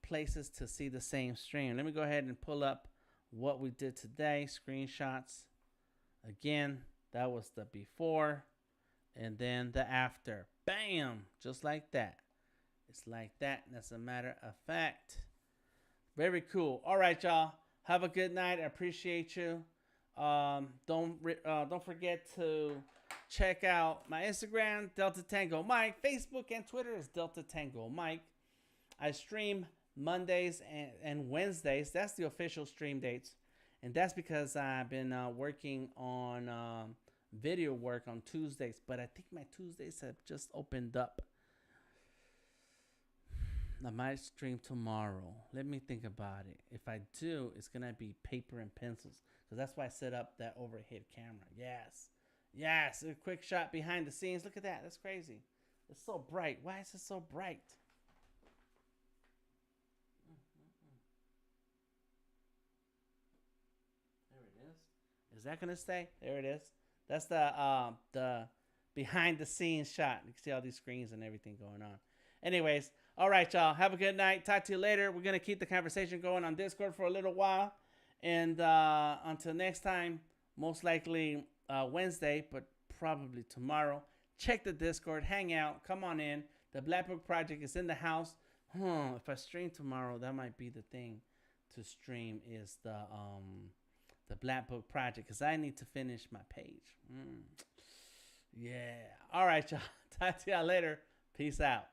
places to see the same stream. Let me go ahead and pull up what we did today. Screenshots. Again, that was the before and then the after. Bam! Just like that. It's like that. And that's a matter of fact. Very cool. All right, y'all. Have a good night. I appreciate you. Don't forget to check out my Instagram, Delta Tango Mike. Facebook and Twitter is Delta Tango Mike. I stream Mondays and Wednesdays. That's the official stream dates. And that's because I've been working on video work on Tuesdays. But I think my Tuesdays have just opened up. I might stream tomorrow. Let me think about it. If I do, it's going to be paper and pencils. Because that's why I set up that overhead camera. Yes. Yes. A quick shot behind the scenes. Look at that. That's crazy. It's so bright. Why is it so bright? There it is. Is that going to stay? There it is. That's the behind the scenes shot. You can see all these screens and everything going on. Anyways. All right, y'all. Have a good night. Talk to you later. We're going to keep the conversation going on Discord for a little while. And until next time, most likely Wednesday, but probably tomorrow, check the Discord. Hang out. Come on in. The Black Book Project is in the house. If I stream tomorrow, that might be the thing to stream is the Black Book Project because I need to finish my page. Yeah. All right, y'all. Talk to y'all later. Peace out.